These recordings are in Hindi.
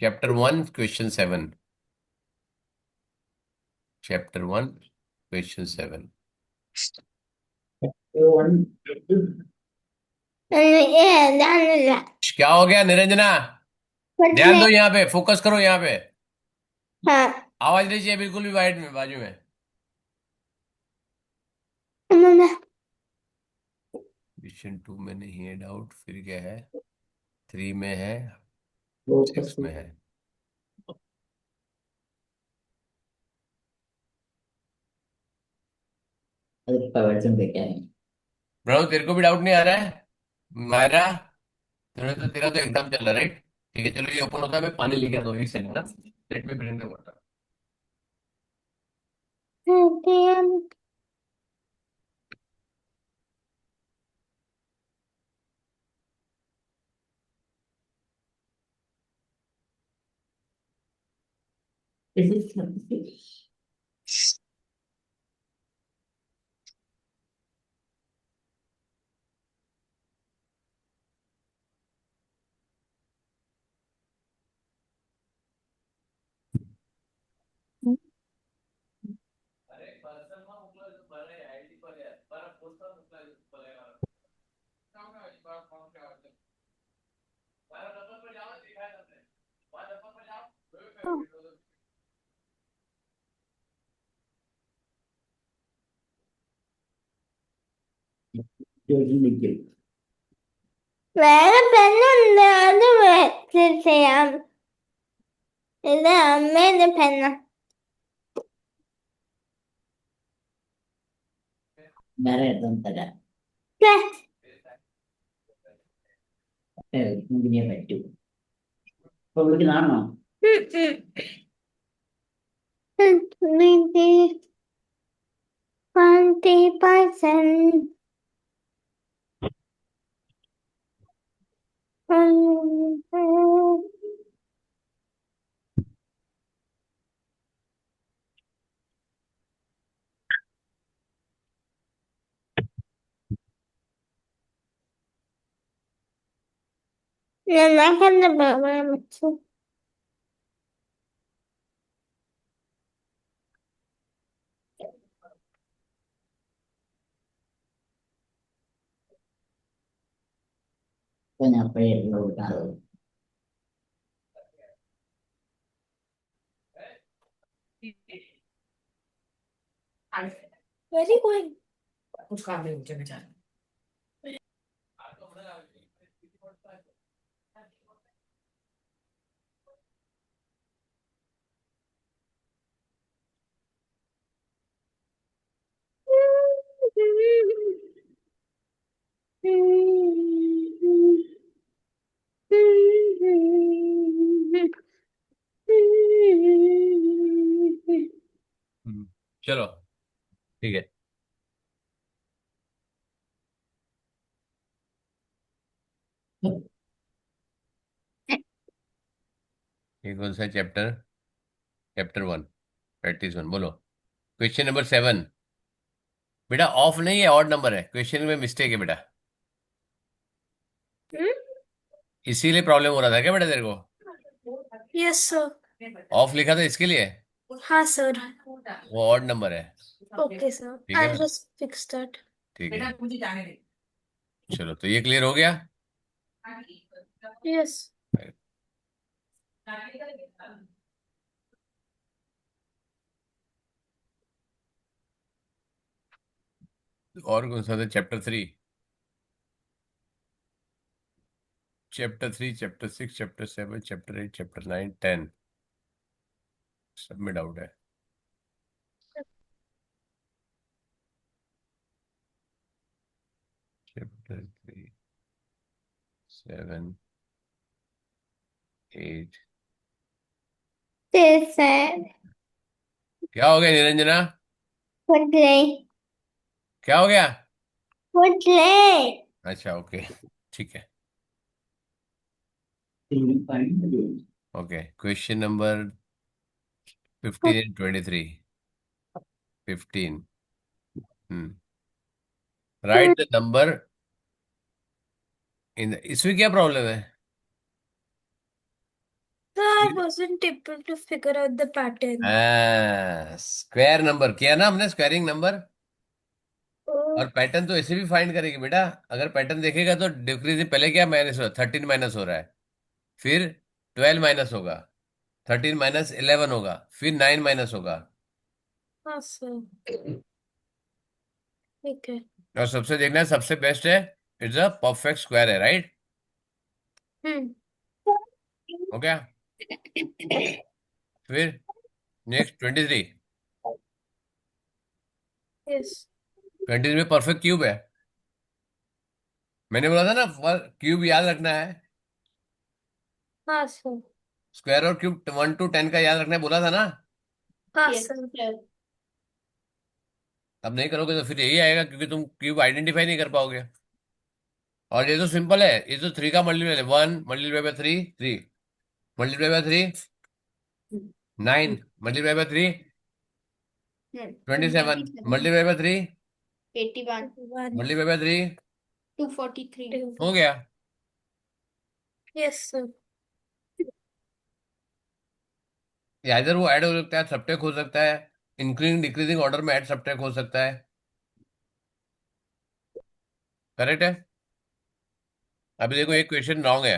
Chapter 1 question 7। Chapter 1 question 7। क्या हो गया निरंजना? ध्यान दो, यहाँ पे फोकस करो, यहाँ पे हाँ। आवाज नहीं चाहिए बिल्कुल भी, वाइड में बाजू में। क्वेश्चन 2 में नहीं है डाउट, फिर क्या है? 3 में है, 6 में है। प्रवचन पे क्या है? प्रणव, तेरे को भी डाउट नहीं आ रहा है? मायरा, तेरा तो एकदम चल रहा है, राइट? ठीक है, चलो ये ओपन होता है, मैं पानी लेके आता हूँ, एक सेकंड ना। Let me bring the water. अरे पर्सन માં મોકલાય તો ભલે આઈડી પર યાર પર પોસ્ટર મોકલાય તો ભલે મારા કામ ના હોય પર ફોન કે આવે મારા નંબર પર જાઓ, दिखाए તમને મારા નંબર પર જાઓ, വേറെ പെണ്ണുണ്ട്, അത് ചെയ്യാം. ഇത് അമ്മേന്റെ പെണ്ണ. വേറെ എടുത്തു തരാം. ഇതിനെ പറ്റൂ. അപ്പൊ വിളിക്കുന്നതാണോ? 20%. നന്നാക്കണ്ട വെച്ചു. അപ്പൊ ഞാൻ അപ്പോഴേ കൊടുക്കാതെ. Very good. कुछ काम नहीं मुझे बेचारा. चलो ठीक है। ये कौन सा चैप्टर? चैप्टर 1 प्रैक्टिस 1, बोलो। Question number 7। बेटा ऑफ नहीं है, ऑड नंबर है, क्वेश्चन में मिस्टेक है बेटा, इसीलिए प्रॉब्लम हो रहा था क्या बेटा तेरे को? Yes, sir. ऑफ लिखा था इसके लिए, हाँ, sir. वो ऑड नंबर है। Okay, sir. ठीक है I'll ना? just fix that. ठीक है, चलो तो ये क्लियर हो गया। Yes. और कौन सा था? Chapter 3, chapter 3, chapter 6, chapter 7, chapter 8, chapter 9, 10 सब में डाउट है। चैप्टर 3, 7, 8। This sad. क्या हो गया निरंजना? What day? क्या हो गया? What day? अच्छा ओके, ठीक है। Okay, question number 15 and 23। 15। Right the number in, इसमें क्या प्रॉब्लम है? I wasn't able to figure out the pattern. Square number किया ना हमने, स्क्वायरिंग नंबर। Oh, और पैटर्न तो ऐसे भी फाइंड करेगी बेटा। अगर पैटर्न देखेगा तो डिक्रीज पहले क्या माइनस हो, 13 माइनस हो रहा है, फिर 12 माइनस होगा, 13 माइनस 11 होगा, फिर 9 माइनस होगा। awesome. ठीक है। और सबसे देखना है, सबसे बेस्ट है, इट्स अ परफेक्ट स्क्वायर है, राइट? हम्म। हो गया। फिर नेक्स्ट 23। Yes. 23 में परफेक्ट क्यूब है। मैंने बोला था ना, क्यूब याद रखना है। Awesome. स्क्वायर और क्यूब 1 to 10 का याद रखना है, बोला था ना। Awesome. अब नहीं करोगे तो फिर यही आएगा, क्योंकि तुम क्यूब आइडेंटिफाई नहीं कर पाओगे। और ये तो सिंपल है, ये तो 3 का मल्टीप्लाई है, 1 multiply by 3, 3 multiply by 3, 9 multiply by 3, 27 multiply by 3, 81. Multiply by 3, 243. हो गया। Yes, sir. या इधर वो ऐड हो सकता है, सब्ट्रैक्ट हो सकता है, इंक्रीजिंग डिक्रीजिंग ऑर्डर में ऐड सब्ट्रैक्ट हो सकता है। करेक्ट है। अभी देखो एक क्वेश्चन रॉन्ग है,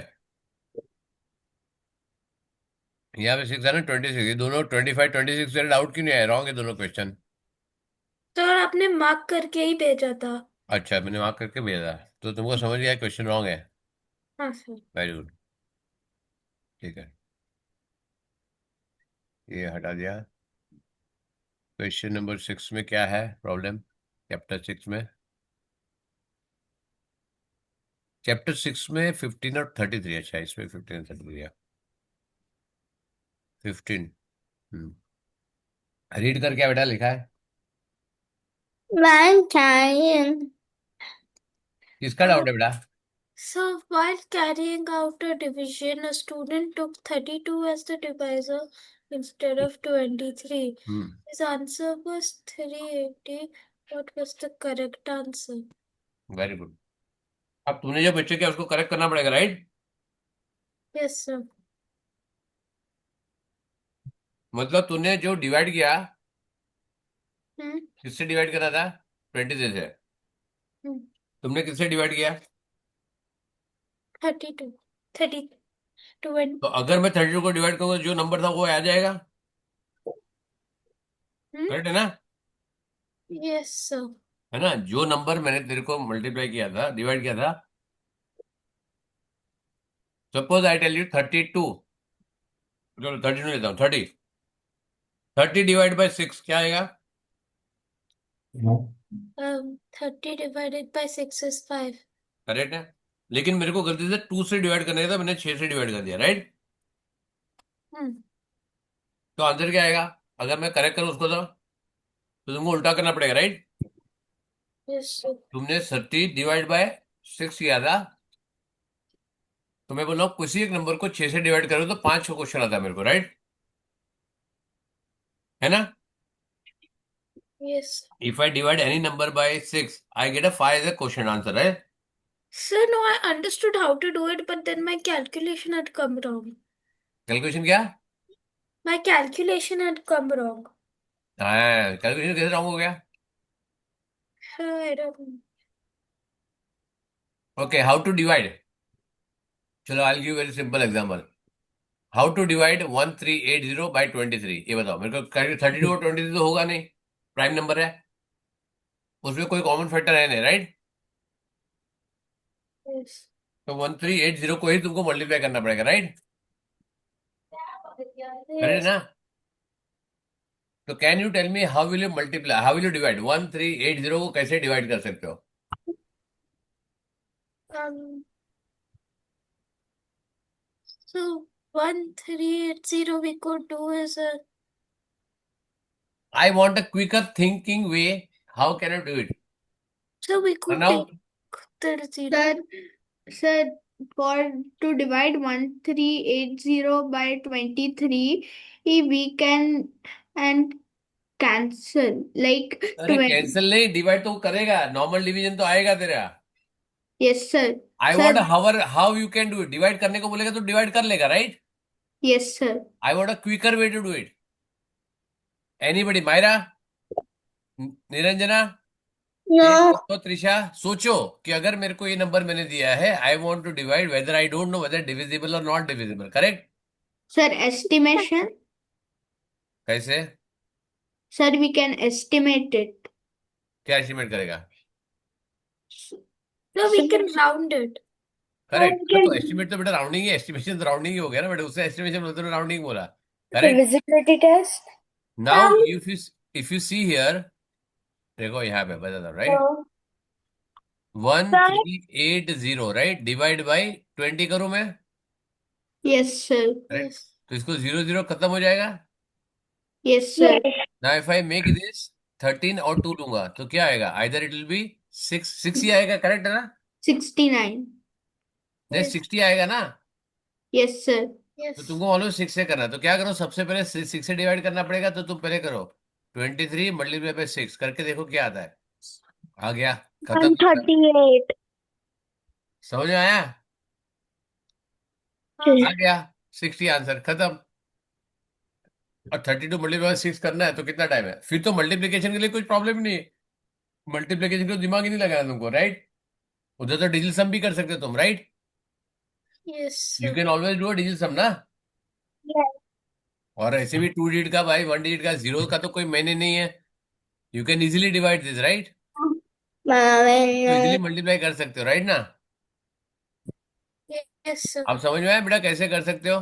यहाँ पे 6 है ना, 26, ये दोनों 25 26 से डाउट क्यों नहीं आया, रॉन्ग है दोनों क्वेश्चन। सर आपने मार्क करके ही भेजा था। अच्छा, मैंने मार्क करके भेजा, तो तुमको समझ गया क्वेश्चन रॉन्ग है। हाँ सर। वेरी गुड, ठीक है, ये हटा दिया। क्वेश्चन नंबर 6 में क्या है प्रॉब्लम, चैप्टर 6 में? चैप्टर 6 में 15 और 33, अच्छा इसमें 15 और 33 है। 15, रीड कर, क्या बेटा लिखा है? While carrying, किसका डाउट है बेटा? so while carrying out a division, a student took 32 as the divisor instead of 23. His answer was 380. What was the correct answer? Very good. अब तूने जो बच्चे किया उसको करेक्ट करना पड़ेगा, राइट? Yes, sir. मतलब तूने जो डिवाइड किया, Hmm. किससे डिवाइड करा था? 20 से। Hmm. तुमने किससे डिवाइड किया? 32. 30. तो 20. अगर मैं 32 को डिवाइड करूंगा, जो नंबर था वो आ जाएगा, Hmm? करेक्ट है ना? Yes, sir. है ना, जो नंबर मैंने तेरे को मल्टीप्लाई किया था, डिवाइड किया था, सपोज आई टेल यू 32, चलो 32 लेता हूँ, 30, 30 डिवाइड बाय 6 क्या आएगा? 30 divided by 6 is 5. करेक्ट है। लेकिन मेरे को गलती से 2 से डिवाइड करना था, मैंने 6 से डिवाइड कर दिया, राइट? Hmm. तो आंसर क्या आएगा? अगर मैं करेक्ट करूँ उसको तो तुमको उल्टा करना पड़ेगा, राइट? Yes, sir. तुमने 30 डिवाइड बाय 6 किया था, तो मैं बोल रहा हूँ किसी एक नंबर को 6 से डिवाइड करो तो 5 का क्वेश्चन आता है मेरे को, राइट? है ना? Yes. If I divide any number by 6, I get a 5 as a question answer, है? Sir, no, I understood how to do it, but then my calculation had come wrong. Calculation क्या? My calculation had come wrong. हाँ, कैलकुलेशन कैसे रॉन्ग हो गया? I don't know. Okay, how to divide? चलो I give very simple example. How to divide 1380 by 23, ये बताओ मेरे को। 32 और 23 तो होगा नहीं, प्राइम नंबर है, उसमें कोई कॉमन फैक्टर है नहीं, राइट? Yes. तो 1380 को ही तुमको मल्टीप्लाई करना पड़ेगा, राइट? करेक्ट है Yes. ना? तो can you tell me how will you multiply, how will you divide 1380 को, कैसे डिवाइड कर सकते हो? Um, so 1380 we could do is a I want a quicker thinking way, how can you do it? so we could now take 30. Sir, for to divide 1380 by 23, we can and cancel like अरे 20. कैंसिल नहीं, डिवाइड तो करेगा, नॉर्मल डिवीजन तो आएगा तेरा। Yes, sir. I Sir, want how you can do it, divide करने को बोलेगा तो डिवाइड कर लेगा, right? Yes, sir. I want a quicker way to do it. Anybody? Myra? Niranjana? एक तो त्रिशा, सोचो कि अगर मेरे को ये नंबर मैंने दिया है, I want to divide, whether I don't know whether divisible और not divisible, correct? Sir, estimation. कैसे? Sir, we can estimate it. क्या एस्टिमेट करेगा? So we can round it. Correct, तो एस्टिमेट तो बेटा राउंडिंग ही, एस्टिमेशन तो राउंडिंग ही हो गया ना बेटा, उससे एस्टिमेशन बोलते राउंडिंग बोला, correct? Visibility test. Now if you see here, देखो यहाँ पे बता दो, राइट? 1380, राइट? डिवाइड बाई 20 करूं मैं, Yes, sir. करेक्ट? तो इसको 0 0 खत्म हो जाएगा। Yes, sir. Now if I make this 13 और 2 लूंगा तो क्या आएगा? आइदर इट विल बी 6 ही आएगा, करेक्ट है ना? 69. नहीं, 60 आएगा ना? Yes, sir. तो तुमको मालूम 6 से करना है, तो क्या करो, सबसे पहले 6 से डिवाइड करना पड़ेगा, तो तुम पहले करो 23 मल्टीप्लाई बाई 6 करके देखो क्या आता है। आ गया, खत्म। 138. समझ में आया? आ गया 60 आंसर, खत्म। और 32 मल्टीप्लाई बाई 6 करना है तो कितना टाइम है? फिर तो मल्टीप्लीकेशन के लिए कुछ प्रॉब्लम नहीं है, मल्टीप्लीकेशन को दिमाग ही नहीं लगाना तुमको, राइट? उधर तो डिजिटल सम भी कर सकते हो तुम, right? Yes, you sir. Can always do digital sum ना। और ऐसे भी 2 डिजिट का, भाई 1 डिजिट का, 0 का तो कोई मैंने नहीं है, you can easily divide this, right? तो इजिली मल्टीप्लाई कर सकते हो, राइट ना? Yes, sir. आप समझ में आया बेटा कैसे कर सकते हो?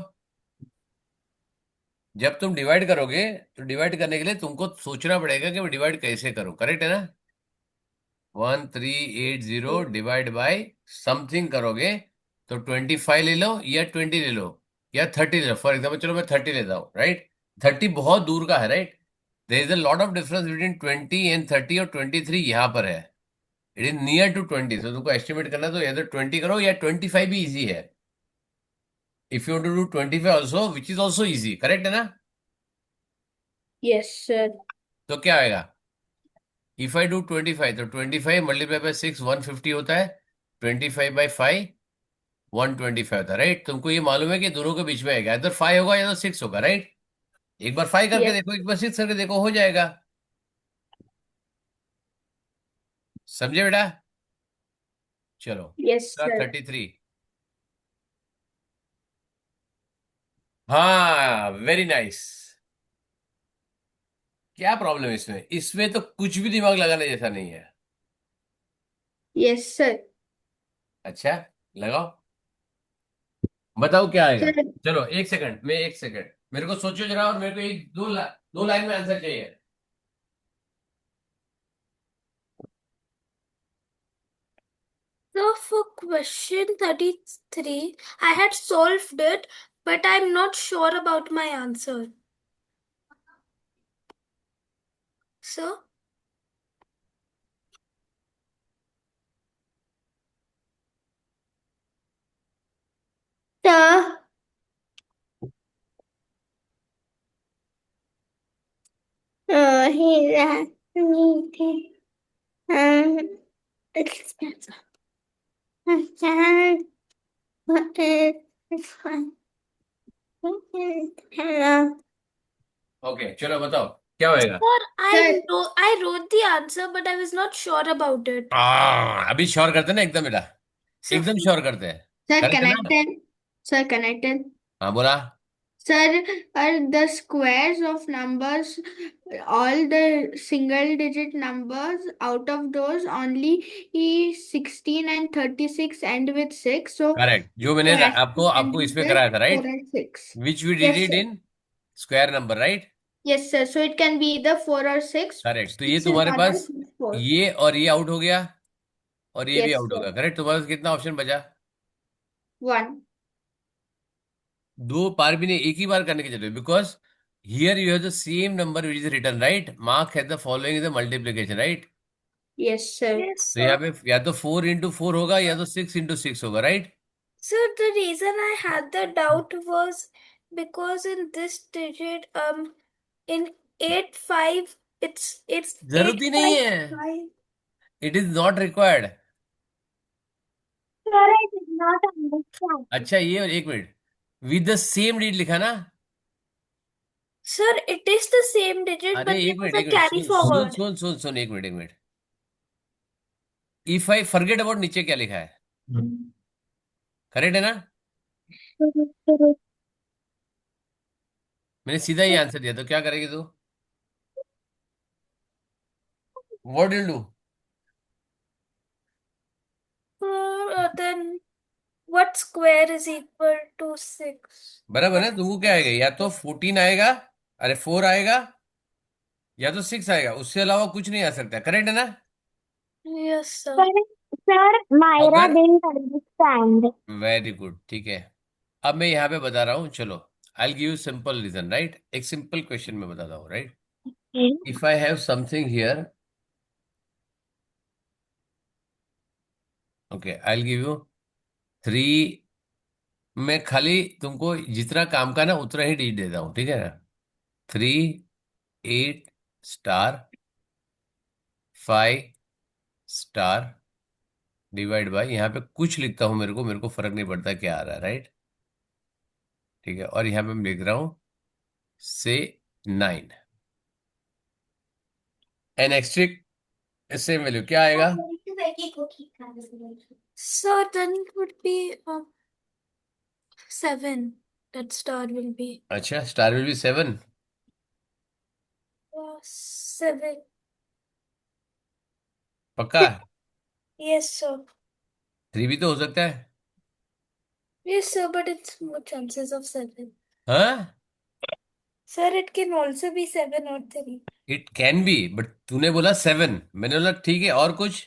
जब तुम डिवाइड करोगे तो डिवाइड करने के लिए तुमको सोचना पड़ेगा कि मैं डिवाइड कैसे करूं, करेक्ट है ना? 1380 डिवाइड बाय समथिंग करोगे तो 25 ले लो या 20 ले लो या 30 ले लो, फॉर एग्जाम्पल चलो मैं 30 लेता हूँ, राइट? 30 बहुत दूर का है, right? There is a lot of difference between 20 and 30, और 23 यहाँ पर है, इट इज नियर टू 20, तो तुमको एस्टिमेट करना तो या तो 20 करो या 25 भी इजी है। If you want to do 25 also, which is also easy, correct है ना? Yes, sir. तो क्या आएगा? इफ आई डू 25, तो 25 मल्टीप्लाई बाय 6 150 होता है, 25 बाई 5 125 होता है, राइट? तुमको ये मालूम है कि दोनों के बीच में आएगा, इधर 5 होगा या तो 6 होगा, राइट? एक बार 5 करके Yes. देखो, एक बार 6 करके देखो, हो जाएगा। समझे बेटा? चलो Yes, sir. 33। हाँ, वेरी नाइस। क्या प्रॉब्लम है इसमें? इसमें तो कुछ भी दिमाग लगाने जैसा नहीं है। Yes, sir. अच्छा, लगाओ, बताओ क्या आएगा। Sir, चलो एक सेकंड, मैं एक सेकंड, मेरे को सोचो जरा, और मेरे को एक दो लाइन में आंसर चाहिए। So for question 33, I had solved it, but I'm not sure about my answer. So, sir. He asked me to, it's what is this one? Hello. Okay, चलो बताओ क्या होएगा। sir, Sir. I wrote the answer, but I was not sure about it. अभी श्योर करते ना एकदम बेटा, So, एकदम श्योर करते हैं, Sir, करेक्ट can है I ना? tell? Sir, can I tell? हाँ बोला। Sir, are the squares of numbers, all the single digit numbers, out of those only 16 and 36 end with 6. So correct, जो मैंने it has आपको to end आपको इसमें with कराया था, 4 right? and 6. Which we did Yes, it sir. In square number, right? Yes, sir. So it can be either 4 or 6. Correct, तो ये 6 is तुम्हारे 1 पास, and 6 is 4. ये और ये आउट हो गया, और ये भी Yes, आउट हो sir. गया, करेक्ट? तुम्हारे पास कितना ऑप्शन बचा? 1. दो बार भी नहीं, एक ही बार करने की जरूरत, because here you have the same number which is return, right? Mark है the following is the multiplication, right? Yes, sir. yes, तो यहाँ sir. पे या तो 4 into 4 होगा या तो 6 into 6 होगा, right? So the reason I had the doubt was because in this digit, in 8 5, it's जरूरत ही नहीं है, 8 5. It is not required. Sir, I did not understand. अच्छा, ये और एक minute, with the same digit लिखा ना। Sir, it is the same digit, अरे but there एक was मिनट a एक मिनट, carry सुन सुन forward. सुन सुन सुन, एक मिनट एक minute. If I forget about नीचे क्या लिखा है, करेक्ट है ना? मैंने सीधा ही आंसर दिया, तो क्या करेगी तू? What will do? Then what square is equal to 6? बराबर है, तुमको क्या आएगा? या तो 14 आएगा, अरे 4 आएगा, या तो 6 आएगा, उससे अलावा कुछ नहीं आ सकता, करेक्ट है ना? Yes, sir. Sir, Myra अगर didn't understand. वेरी गुड, ठीक है। अब मैं यहाँ पे बता रहा हूँ, चलो I give you simple reason, right? एक सिंपल क्वेश्चन में बताता हूँ, right? If I have something here, okay, I give you 3। मैं खाली तुमको जितना काम का ना उतना ही डिजिट देता हूँ, ठीक है ना? 3, 8 स्टार 5 स्टार डिवाइड बाय, यहाँ पे कुछ लिखता हूँ, मेरे को फर्क नहीं पड़ता क्या आ रहा है, राइट? ठीक है, और यहाँ पे मैं लिख रहा हूँ से 9 एन एक्स्ट्रिक, सेम वैल्यू क्या आएगा? So then it would be 7. That star will be अच्छा, स्टार विल बी 7। 7. पक्का? Yes, sir. 3 भी तो हो सकता है। Yes, sir, but it's more chances of 7. हाँ, Sir, it can also be 7 or 3. It can be, but तूने बोला 7, मैंने बोला ठीक है और कुछ,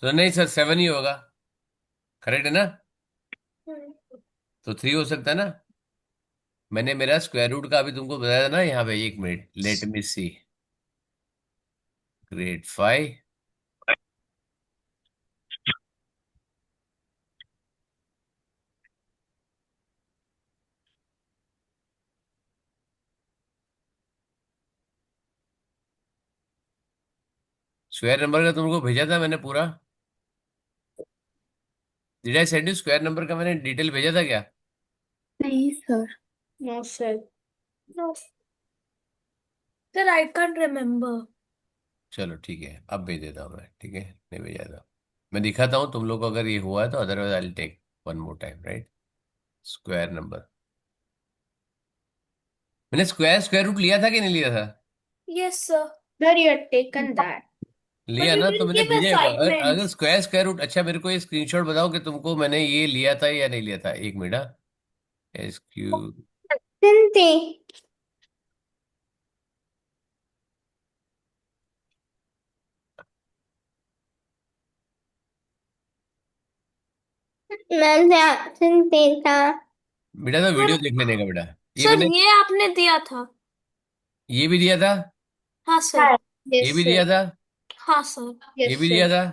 तो नहीं सर 7 ही होगा, करेक्ट है ना? Hmm. तो 3 हो सकता है ना? मैंने मेरा स्क्वायर रूट का अभी तुमको बताया था ना, यहाँ पे एक मिनट, लेट मी सी, ग्रेड 5, स्क्वायर नंबर का तुमको भेजा था मैंने पूरा। Did I send you square number का? मैंने डिटेल भेजा था क्या? नहीं sir. No, sir. No. Sir, I can't remember. चलो ठीक है, अब भेज देता हूँ मैं, ठीक है, नहीं भेजा था। मैं दिखाता हूँ तुम लोग को अगर ये हुआ है तो, otherwise I will take one more time, right? Square number, मैंने स्क्वायर स्क्वायर रूट लिया था कि नहीं लिया था? Yes, sir. Sir, you had taken that. But लिया you ना, तो didn't मैंने give भेजा है। अगर assignments. स्क्वायर स्क्वायर रूट, अच्छा मेरे को ये स्क्रीनशॉट बताओ कि तुमको मैंने ये लिया था या नहीं लिया था, एक minute. S Q, Didn't they? मैंने didn't देखा. बेटा तो वीडियो Sir, देख लेने का बेटा। ये sir, मैंने, ये आपने दिया था. ये भी दिया था, हाँ, sir. ये Yes भी sir. दिया था, हाँ, sir. ये Yes भी sir. दिया था।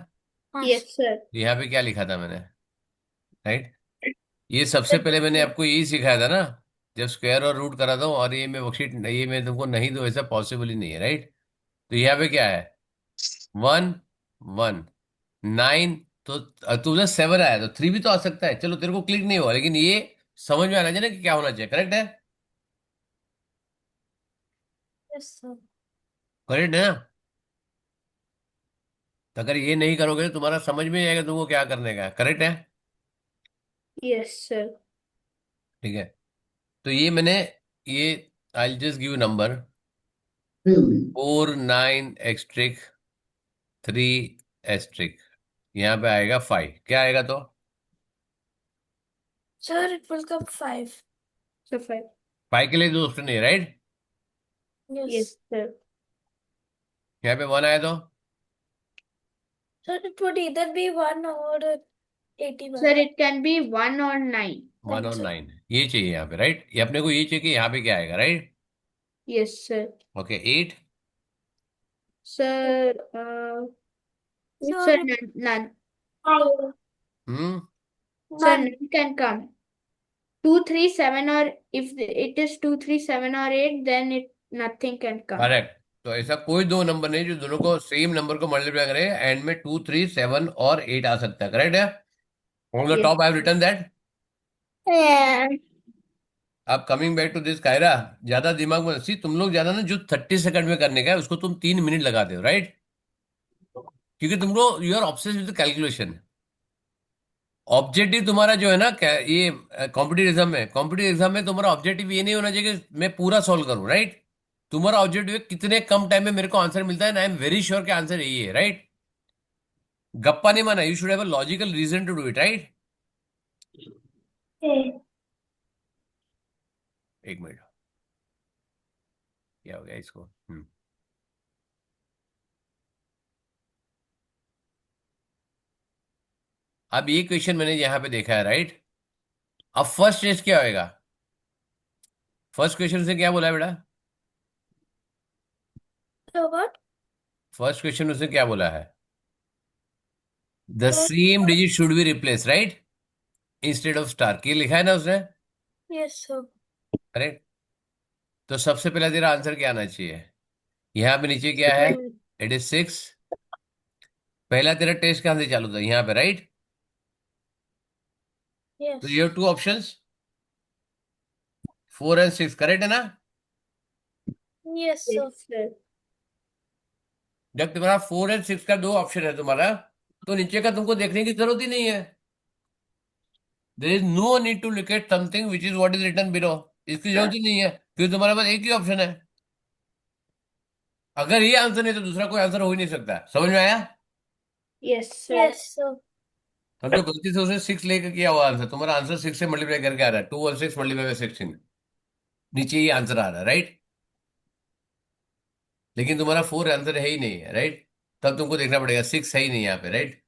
हाँ, Yes sir. यहाँ पे क्या लिखा था मैंने, राइट? ये सबसे पहले मैंने आपको यही सिखाया था ना, जब स्क्वायर और रूट करा था, और ये मैं वर्कशीट, ये मैं तुमको नहीं दूं ऐसा पॉसिबल ही नहीं है, राइट? तो यहाँ पे क्या है, 1 1 9, तो तुझे 7 आया, तो 3 भी तो आ सकता है। चलो तेरे को क्लिक नहीं हुआ, लेकिन ये समझ में आना चाहिए ना कि क्या होना चाहिए, करेक्ट है? yes, sir. करेक्ट है ना? तो अगर ये नहीं करोगे तो तुम्हारा समझ में नहीं आएगा तुमको क्या करने का है, करेक्ट है? Yes sir. ठीक है, तो ये मैंने, ये I just give number 4 9 asterisk 3 asterisk, यहाँ पे आएगा 5, क्या आएगा तो? Sir, it will come 5. So 5. 5 के लिए दो ऑप्शन है, राइट? Yes. Yes sir. यहाँ पे 1 आया तो Sir, it would either be 1 or 81. Sir, it can be 1 or 9. 1 और Thank you. 9, ये चाहिए यहाँ पे, राइट? ये अपने को ये चाहिए कि यहाँ पे क्या आएगा, right? Yes sir. Okay, 8, Sir, Sir, sir, it- none. Hmm, Sir, none. none can come. 2 3 7, or if it is 2 3 7 or 8, then it nothing can come. Correct. तो ऐसा कोई दो नंबर नहीं जो दोनों को सेम नंबर को मल्टीप्लाई करे, एंड में 2 3 7 और 8 आ सकता है, करेक्ट है? On the Yes. Top I have written that. Yeah. अब कमिंग बैक टू दिस कायरा, ज्यादा दिमाग में सी तुम लोग ज्यादा ना, जो 30 सेकंड में करने का है उसको तुम 3 मिनट लगा दो, राइट? क्योंकि तुम लोग you are obsessed with calculation. Objective तुम्हारा जो है ना ये कॉम्पिटिटिव एग्जाम में तुम्हारा ऑब्जेक्टिव ये नहीं होना चाहिए कि मैं पूरा सॉल्व करूं, राइट? तुम्हारा ऑब्जेक्टिव है कितने कम टाइम में मेरे को आंसर मिलता है, आई एम वेरी श्योर कि आंसर यही है, राइट? गप्पा नहीं माना, you should have a logical reason to do it, right? एक मिनट, क्या हो गया इसको? अब ये क्वेश्चन मैंने यहां पे देखा है, राइट? अब फर्स्ट टेस्ट क्या होएगा? फर्स्ट क्वेश्चन से क्या बोला है बेटा? So what? फर्स्ट क्वेश्चन उसने क्या बोला है? The So, same digit should be replace, right? Instead of star, की लिखा है ना उसने? yes, sir. करेक्ट। तो सबसे पहला तेरा आंसर क्या आना चाहिए? यहाँ पे नीचे क्या है? It is 6। पहला तेरा टेस्ट कहां से चालू था? यहाँ पे, राइट? तो Yes. ये 2 ऑप्शंस, 4 और 6, करेक्ट है ना? Yes, sir. sir. जब तुम्हारा 4 और 6 का 2 ऑप्शन है तुम्हारा, तो नीचे का तुमको देखने की जरूरत ही नहीं है। There is no need to look at something which is what is written below. इसकी जरूरत ही नहीं है, क्योंकि तुम्हारे पास एक ही ऑप्शन है। अगर ये आंसर नहीं तो दूसरा कोई आंसर हो ही नहीं सकता। समझ में आया? Yes, sir. Yes, sir. हम तो गलती से उसे 6 लेकर किया हुआ आंसर, तुम्हारा आंसर 6 से मल्टीप्लाई करके आ रहा है, 2 और 6 मल्टीप्लाई बाय 16, नीचे ये आंसर आ रहा है, राइट? लेकिन तुम्हारा 4 आंसर है ही नहीं है, राइट? तब तुमको देखना पड़ेगा 6 है ही नहीं यहाँ पे, राइट?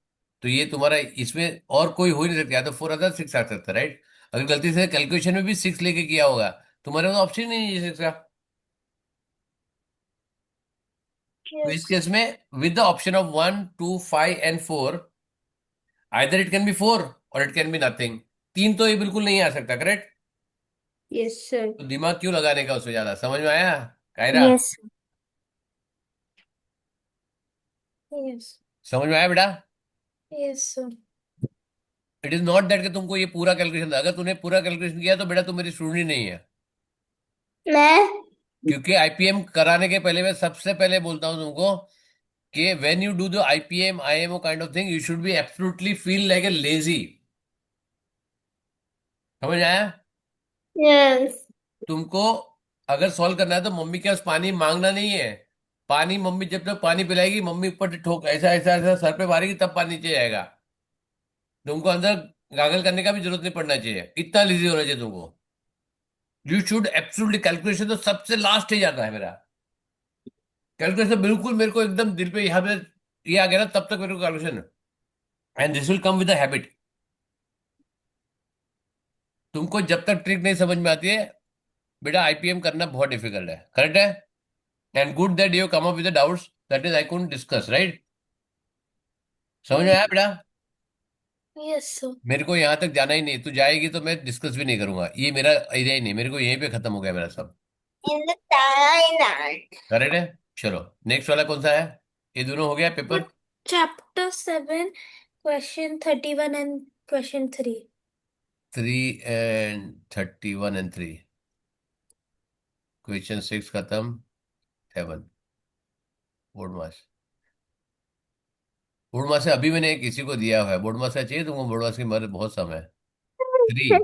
तो ये तुम्हारा इसमें और कोई हो ही नहीं सकता, या तो 4 आता 6 आ सकता, राइट? अगर गलती से कैलकुलेशन में भी 6 लेके किया होगा, तुम्हारे पास ऑप्शन ही नहीं है 6 का। तो इस Yes. केस में with the option of 1, 2, 5 and 4, either it can be 4 और इट कैन बी नथिंग। 3 तो ये बिल्कुल नहीं आ सकता, करेक्ट? Yes, sir. तो दिमाग क्यों लगाने का उसमें ज्यादा? समझ में आया कायरा? Yes. Yes. समझ में आया बेटा? Yes, sir. It is not that कि तुमको ये पूरा कैलकुलेशन था। अगर तूने पूरा कैलकुलेशन किया तो बेटा तुम मेरी स्टूडेंट ही नहीं है। मैं क्योंकि आईपीएम कराने के पहले मैं सबसे पहले बोलता हूं तुमको कि when you do the IPM IMO kind of thing, you should be absolutely feel like a lazy. समझ आया? Yes. तुमको अगर सॉल्व करना है तो मम्मी के पास पानी मांगना नहीं है। पानी मम्मी जब तक पानी पिलाएगी, मम्मी ऊपर से ठोक ऐसा ऐसा ऐसा सर पे मारेगी, तब पानी नीचे जाएगा। तुमको अंदर गागल करने का भी जरूरत नहीं पड़ना चाहिए, इतना इजी होना चाहिए तुमको। यू शुड एब्सोल्युटली, कैलकुलेशन तो सबसे लास्ट ही जाता है मेरा। कैलकुलेशन बिल्कुल मेरे को एकदम दिल पे यहाँ पे ये आ गया ना, तब तक मेरे को calculation, and this will come with the habit. तुमको जब तक ट्रिक नहीं समझ में आती है बेटा, आईपीएम करना बहुत डिफिकल्ट है, करेक्ट है? And good that you come up with the doubts that is I couldn't discuss, right? समझ में आया बेटा? Yes, sir. मेरे को यहाँ तक जाना ही नहीं, तू जाएगी तो मैं डिस्कस भी नहीं करूंगा, ये मेरा एरिया ही नहीं, मेरे को यहीं पे खत्म हो गया मेरा सब। In the Thailand. करेक्ट है? चलो नेक्स्ट वाला कौन सा है? ये दोनों हो गया paper. Chapter 7, question 31 and question 3. 3 and 31 and 3, question 6 खत्म, 7 बोर्ड मास। बोर्ड मास से अभी मैंने किसी को दिया हुआ है, बोर्ड मास का चाहिए तुमको? बोर्ड मास की मर बहुत समय। 3,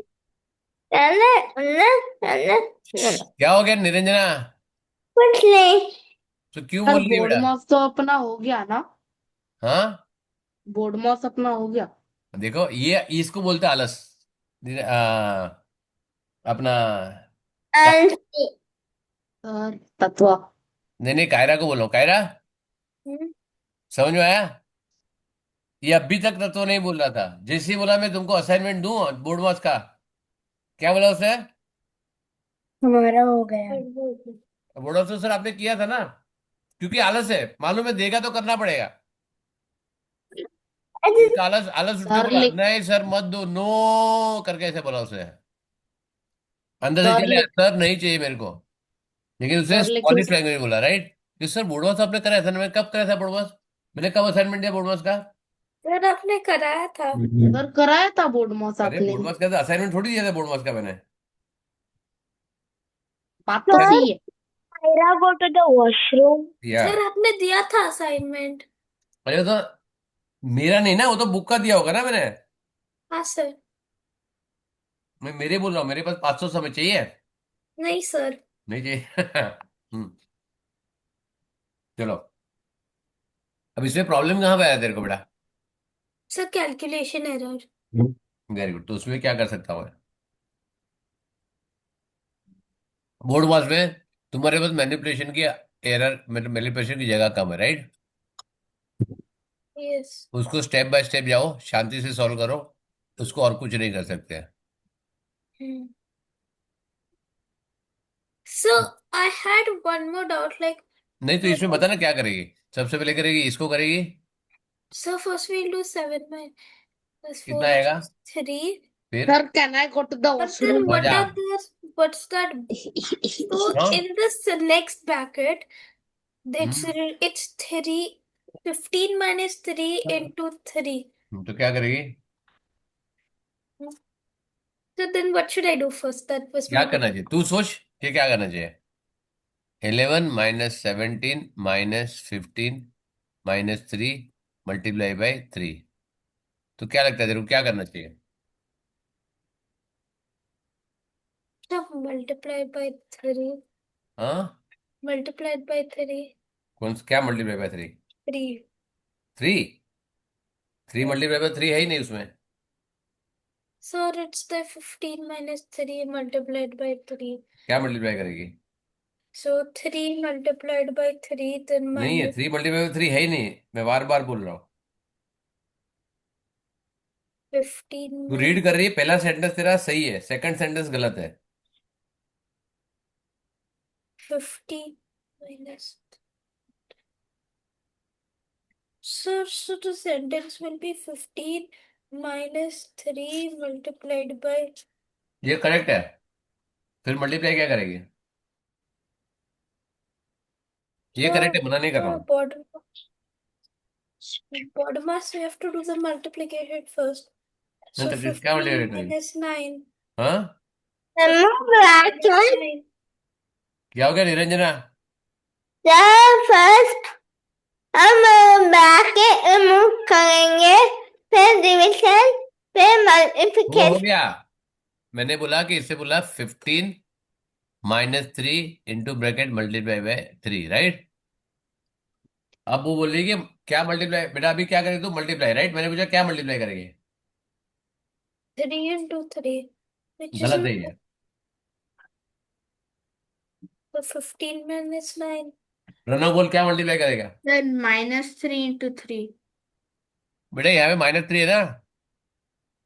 क्या हो गया निरंजना? कुछ नहीं। तो क्यों यार बोल रही है बोर्ड बेटा? मॉस तो अपना हो गया ना। हाँ, बोर्ड मॉस अपना हो गया। देखो ये इसको बोलते हैं आलस। अपना आंटी। सर तत्वा। नहीं नहीं, कायरा को बोलो, कायरा Hmm? समझ में आया? ये अभी तक तो नहीं बोल रहा था, जैसे ही बोला मैं तुमको असाइनमेंट दूं बोर्ड मास का, क्या बोला उसने? हमारा हो गया। बोर्ड मास तो सर आपने किया था ना, क्योंकि आलस है, मालूम है देगा तो करना पड़ेगा। इसका आलस आलस उठ के सर बोला लिख नहीं सर मत दो, नो करके ऐसे बोला उसने। अंदर से सर चले लिख सर नहीं चाहिए मेरे को, लेकिन उसने सर लेकिन स्पॉनिश लैंग्वेज बोला, राइट? कि सर बोर्ड मास आपने कराया था ना। मैं कब कराया था बोर्ड मास? मैंने कब असाइनमेंट दिया बोर्ड मास का? सर आपने कराया था। सर कराया था बोर्ड मॉस अरे आपने। बोर्ड मास का असाइनमेंट थोड़ी दिया था बोर्ड मास का मैंने। बात तो सही है। Ira go to the washroom. या सर आपने दिया था असाइनमेंट। अरे तो मेरा नहीं ना, वो तो बुक का दिया होगा ना मैंने। हाँ सर। मैं मेरे बोल रहा हूँ, मेरे पास 500 समय चाहिए। नहीं सर। नहीं चाहिए। चलो, अब इसमें प्रॉब्लम कहाँ पे आया तेरे को बेटा? Sir calculation error. Very good, तो उसमें क्या कर सकता हूँ मैं? बोर्ड मास में तुम्हारे पास मैनिपुलेशन की एरर, मतलब मैनिपुलेशन की जगह कम है, राइट? यस। उसको स्टेप बाय स्टेप जाओ, शांति से सॉल्व करो, उसको और कुछ नहीं कर सकते। So I had one more doubt, like, नहीं तो इसमें बता ना क्या करेगी। सबसे पहले करेगी इसको, करेगी। so first we'll do 7 minus 4, कितना which आएगा? is 3. फिर sir can I go to the But then हो वॉशरूम? जा। what's that? So हाँ। in this next bracket, it's, hmm, it's 3, 15 minus 3 into 3. तो क्या करेगी? So then what should I do first? That was क्या my करना doubt. चाहिए तू सोच, कि क्या करना चाहिए? 11 - 17 -15 -3 × 3। तो क्या लगता है तेरे को क्या करना चाहिए? So multiplied by 3. हाँ, Multiplied by 3. क्या मल्टीप्लाई बाय 3? 3. 3? 3 × 3 है ही नहीं उसमें। So it's the 15 minus 3 multiplied by 3. क्या मल्टीप्लाई करेगी? So 3 multiplied by 3, then नहीं है, minus 3 × 3 है ही नहीं, मैं बार बार बोल रहा हूँ। 15 तू रीड minus कर रही है, पहला सेंटेंस तेरा सही है, सेकंड सेंटेंस गलत है। 50 minus. So the sentence will be 15 minus 3 multiplied by. ये करेक्ट है। फिर मल्टीप्लाई क्या करेगी? ये करेक्ट है, मना नहीं कर रहा हूँ। Bottom mass, we have to do the multiplication first. नहीं So तो क्या 15 मल्टीप्लाई करेगी? minus 9. हाँ, Minus 9. क्या हो गया निरंजना? फर्स्ट हम ब्रैकेट रिमूव करेंगे, फिर डिवीजन, फिर वो हो मल्टीप्लिकेशन। गया। मैंने बोला कि इससे बोला 15 - 3 into bracket multiply by 3, right? अब वो बोल रही है कि क्या मल्टीप्लाई, बेटा अभी क्या करेगी तू? Multiply, right? मैंने पूछा क्या मल्टीप्लाई करेगी? 3 into 3, which is गलत है ये। 15 minus 9. रनक बोल क्या मल्टीप्लाई करेगा? Then -3 into 3. बेटा यहाँ पे -3 है ना।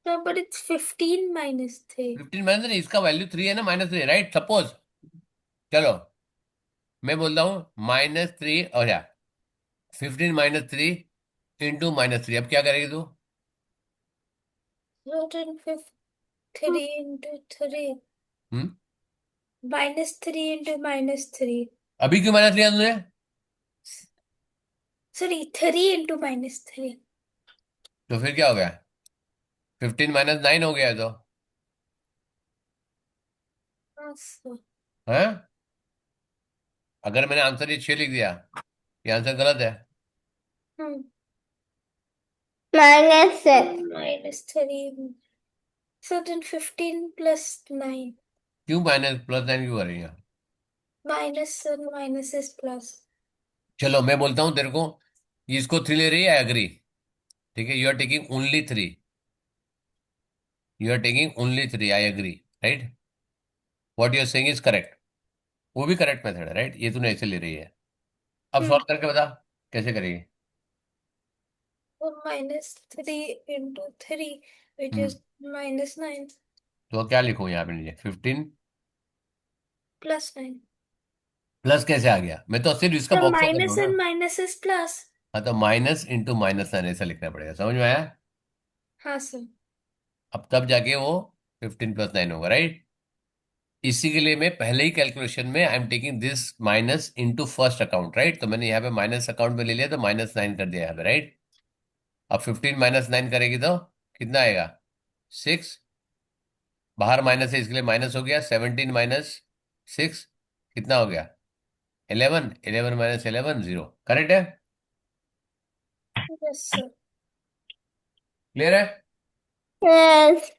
No, but it's 15 minus 3. 15 - इसका वैल्यू 3 है ना, -3, राइट? सपोज, चलो मैं बोलता हूँ -3 और या 15 - 3 इंटू -3। अब क्या करेगी तू? So then 3 into 3. हम्म, Minus 3 into minus 3. अभी क्यों माइनस लिया तूने? Sorry, 3 into minus 3. तो फिर क्या हो गया? 15 - 9 हो गया तो So, है। अगर मैंने आंसर ये 6 लिख दिया, ये आंसर गलत है। minus 3. So then 15 plus 9. क्यों +9 क्यों कर रही है? Minus and minus is plus. चलो मैं बोलता हूँ तेरे को, ये इसको 3 ले रही है, एग्री, ठीक है? You are taking only 3, you are taking only 3, I agree, right? What you are saying is correct, वो भी करेक्ट मेथड है, राइट? ये तूने ऐसे ले रही है। अब सॉल्व करके बता कैसे करेगी। So minus 3 into 3, which hmm, is minus 9 तो क्या लिखूं यहाँ पे नीचे? 15 plus 9. प्लस कैसे आ गया? मैं तो सिर्फ इसका The बॉक्स कर रहा minus हूँ ना। and minus is plus. हाँ, तो माइनस इंटू -9 ऐसा लिखना पड़ेगा, समझ में आया? हाँ सर. अब तब जाके वो 15 + 9 होगा, राइट? इसी के लिए मैं पहले ही कैलकुलेशन में I am taking this minus into first account, right? तो मैंने यहाँ पे माइनस अकाउंट में ले लिया, तो -9 कर दिया यहाँ पे, राइट? अब 15 - 9 करेगी तो कितना आएगा? 6। बाहर माइनस है इसके लिए माइनस हो गया। 17 - 6 कितना हो गया? 11, 11 - 11 0, करेक्ट है? Yes, sir. क्लियर है? Yes.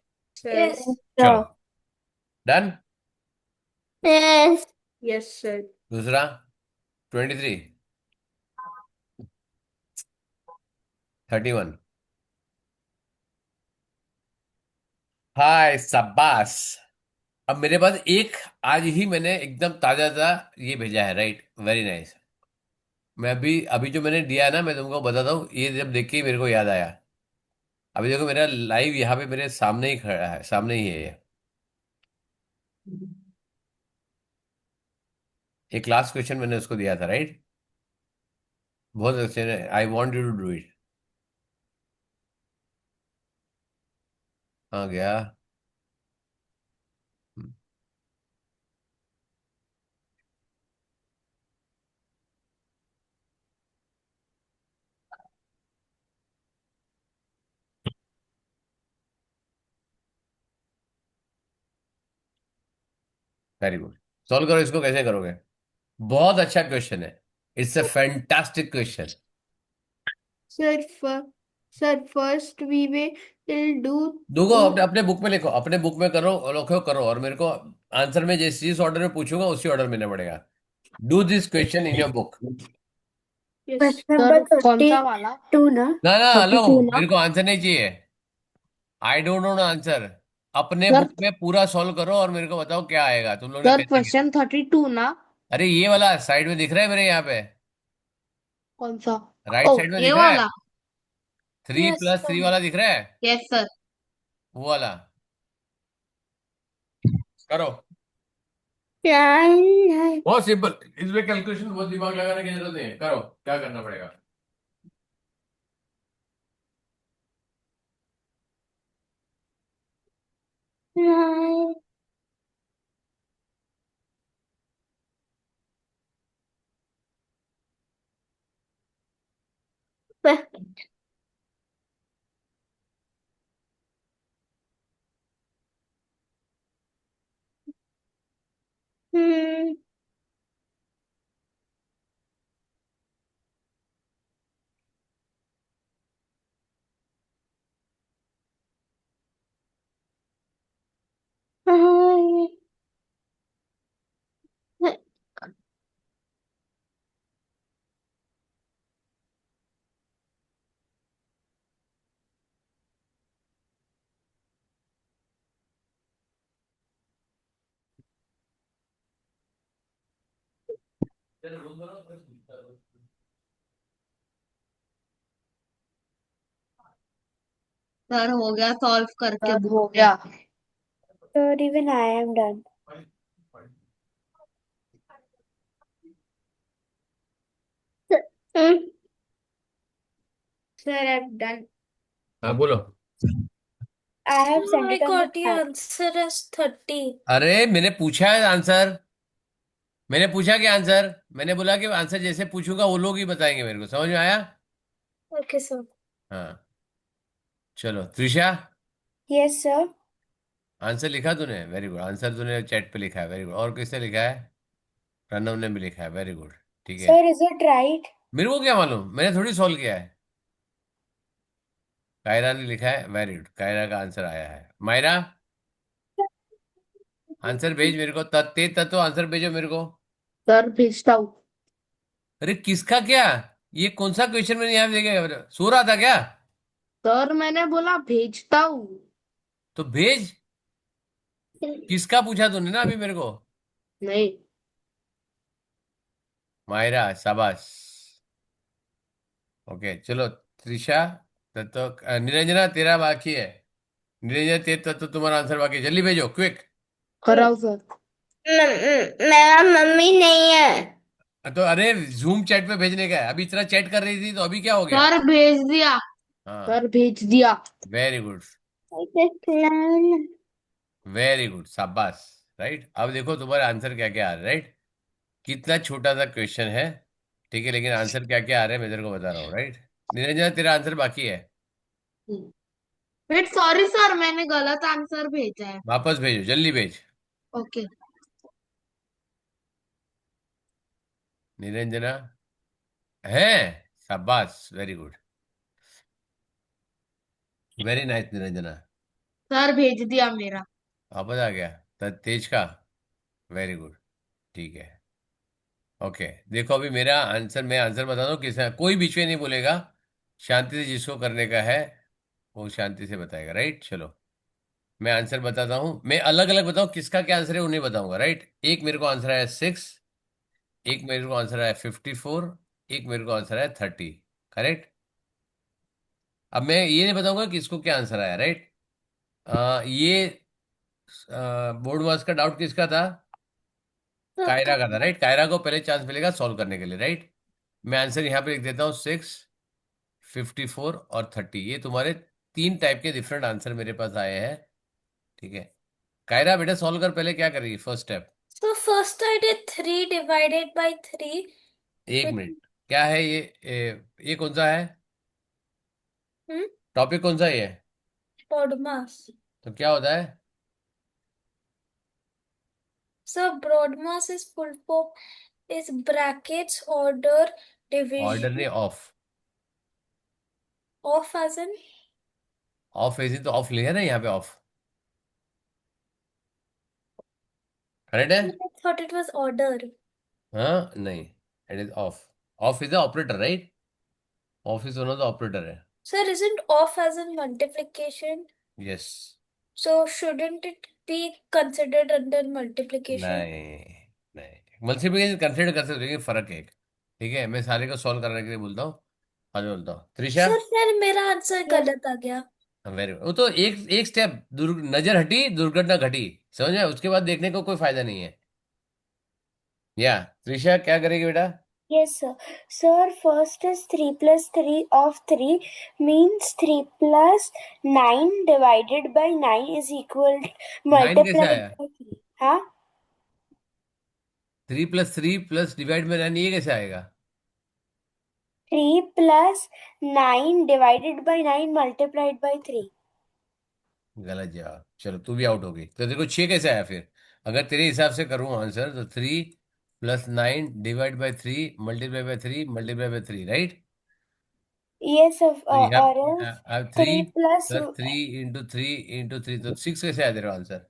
Yes. चलो, डन। Yes. Yes, sir. दूसरा 23, 31। हाय शाबाश। अब मेरे पास एक, आज ही मैंने एकदम ताजा ताजा ये भेजा है, राइट, वेरी नाइस। मैं अभी अभी जो मैंने दिया है ना, मैं तुमको बताता हूँ, ये जब देख के ही मेरे को याद आया। अभी देखो मेरा लाइव यहाँ पे मेरे सामने ही खड़ा है, सामने ही है ये। एक लास्ट क्वेश्चन मैंने उसको दिया था, राइट। बहुत अच्छे, I want you to do it. आ गया। Very good. सॉल्व करो इसको, कैसे करोगे? बहुत अच्छा क्वेश्चन है। It's a fantastic question. Sir, sir, first we will do देखो, अपने two. अपने बुक में लिखो, अपने बुक में करो, लिखो करो, और मेरे को आंसर में जिस ऑर्डर में पूछूंगा उसी ऑर्डर में लेना पड़ेगा। Do this question in your book. Yes. Question Sir, number कौन सा वाला? 32 ना? ना ना, हेलो, 32 ना? मेरे को आंसर नहीं चाहिए। आई डोंट नो आंसर। अपने सर बुक में पूरा सॉल्व करो और मेरे को बताओ क्या आएगा, तुम लोग ने सर कैसे किया। क्वेश्चन 32 ना? अरे ये वाला साइड में दिख रहा है मेरे यहाँ पे, कौन सा? राइट ओ साइड में ये दिख रहा है। वाला। 3+3 वाला दिख रहा है, यस सर। वो वाला। करो। Nine. बहुत सिंपल, इसमें कैलकुलेशन बहुत दिमाग लगाने की जरूरत नहीं है। करो, क्या करना पड़ेगा। Nine. Hmm. सर हो गया सॉल्व करके सर हो गया। Sir, even I am done. Hmm. Sir, I'm done. हाँ बोलो। I have sent I it on the got your chat. answer as 30. अरे मैंने पूछा है आंसर, मैंने पूछा कि आंसर, मैंने बोला कि आंसर जैसे पूछूंगा वो लोग ही बताएंगे मेरे को, समझ में आया? Okay, sir. हाँ। चलो त्रिशा, Yes, sir. आंसर लिखा तूने? वेरी गुड, आंसर तूने चैट पे लिखा है, वेरी गुड। और किसने लिखा है? प्रणव ने भी लिखा है, वेरी गुड। ठीक है। Sir, is it right? मेरे को क्या मालूम, मैंने थोड़ी सॉल्व किया है। कायरा ने लिखा है, वेरी गुड, कायरा का आंसर आया है। मायरा, आंसर भेज मेरे को, तेज तत्व आंसर भेजो मेरे को। सर भेजता हूँ। अरे किसका क्या? ये कौन सा क्वेश्चन मैंने यहाँ देखा, सो रहा था क्या? सर मैंने बोला भेजता हूँ। तो भेज। किसका पूछा तूने ना अभी मेरे को? नहीं। मायरा, शाबाश। ओके चलो। त्रिशा, तत्व, निरंजना तेरा बाकी है। निरंजना तेरा तत्व तुम्हारा आंसर बाकी है, जल्दी भेजो, क्विक। कराओ सर। मेरा मम्मी नहीं है। तो अरे जूम चैट पे भेजने का है, अभी इतना चैट कर रही थी तो अभी क्या हो गया? सर भेज दिया। हाँ, सर भेज दिया। वेरी गुड, वेरी गुड, शाबाश। राइट, अब देखो तुम्हारा आंसर क्या क्या आ रहा है, राइट। कितना छोटा सा क्वेश्चन है, ठीक है, लेकिन आंसर क्या क्या आ रहा है मैं तेरे को बता रहा हूँ, राइट। निरंजना तेरा आंसर बाकी है। वेट सॉरी सर मैंने गलत आंसर भेजा है। वापस भेजो, जल्दी भेज। ओके। निरंजना है। शाबाश, very good, very nice Niranjana. Sir भेज दिया मेरा। वापस आ गया तेज का। वेरी गुड, ठीक है। ओके, देखो अभी मेरा आंसर, मैं आंसर बता दूं किस, कोई बीच में नहीं बोलेगा। शांति से जिसको करने का है वो शांति से बताएगा, राइट। चलो मैं आंसर बताता हूँ, मैं अलग अलग बताऊँ किसका क्या आंसर है उन्हें बताऊंगा, राइट। एक मेरे को आंसर है 6, एक मेरे को आंसर है 54, एक मेरे को आंसर है 30, करेक्ट। अब मैं ये नहीं बताऊंगा किसको क्या आंसर आया, राइट। ये बोर्ड मास का डाउट किसका था? कायरा का था, राइट। कायरा को पहले चांस मिलेगा सॉल्व करने के लिए, राइट। मैं आंसर यहाँ पे लिख देता हूँ 6, 54 और 30। ये तुम्हारे तीन टाइप के डिफरेंट आंसर मेरे पास आए हैं, ठीक है। कायरा बेटा सॉल्व कर, पहले क्या करेगी first step? So first I did 3 divided by 3, एक which, मिनट, क्या है ये? ये कौन सा है? hmm, टॉपिक कौन सा है ये? BODMAS. तो क्या होता है? So BROADMAS is full form is brackets order order division नहीं, of. of as in, of ऐसी तो ऑफ लिखा है ना यहाँ पे, ऑफ, करेक्ट है। I thought it was order. हाँ नहीं, it is of. Of is the operator, right. Of is one of the operator है। Sir, isn't of as in multiplication? Yes. So shouldn't it be considered under multiplication? नहीं, नहीं मल्टीप्लिकेशन कंसिडर कर सकते हो, लेकिन फर्क है एक, ठीक है। मैं सारे को सॉल्व करने के लिए बोलता हूँ। आज बोलता हूँ त्रिशा। सर फिर मेरा आंसर गलत आ गया। वेरी गुड, वो तो एक एक स्टेप नजर हटी दुर्घटना घटी, समझ में, उसके बाद देखने को कोई फायदा नहीं है। या त्रिशा क्या करेगी बेटा? Yes, sir. Sir, first is 3 plus 3 of 3 means 3 plus 9 divided by 9 is equal 9 कैसे multiplied आया? by 3. हाँ 3 + 3 + डिवाइड में 9, ये कैसे आएगा? 3 plus 9 divided by 9 multiplied by 3. गलत जवाब, चलो तू भी आउट हो गई। तो देखो 6 कैसे आया फिर? अगर तेरे हिसाब से करूँ आंसर तो 3 + 9 divide by 3 multiply by 3 multiply by 3, right. Yes, sir. तो और यहाँ 3 3 plus + 3 × 3 × 3, तो 6 कैसे आया तेरा आंसर?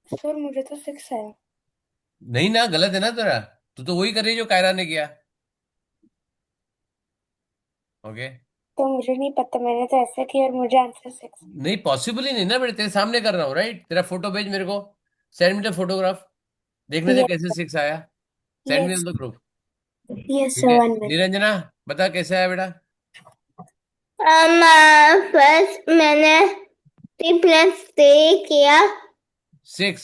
सर मुझे तो 6 है। नहीं ना, गलत है ना तेरा। तू तो वही कर रही है जो कायरा ने किया। ओके। तो मुझे नहीं पता, मैंने तो ऐसे किया और मुझे आंसर 6। नहीं पॉसिबल ही नहीं ना बेटे, तेरे सामने कर रहा हूँ, राइट। तेरा फोटो भेज मेरे को, सेंड मी द फोटोग्राफ, देखने दे कैसे 6 आया। Send me yes on the group. Yes ठीक सर, है, 1 minute। निरंजना बता कैसे आया बेटा? फर्स्ट मैंने 3 + 3 किया। 6।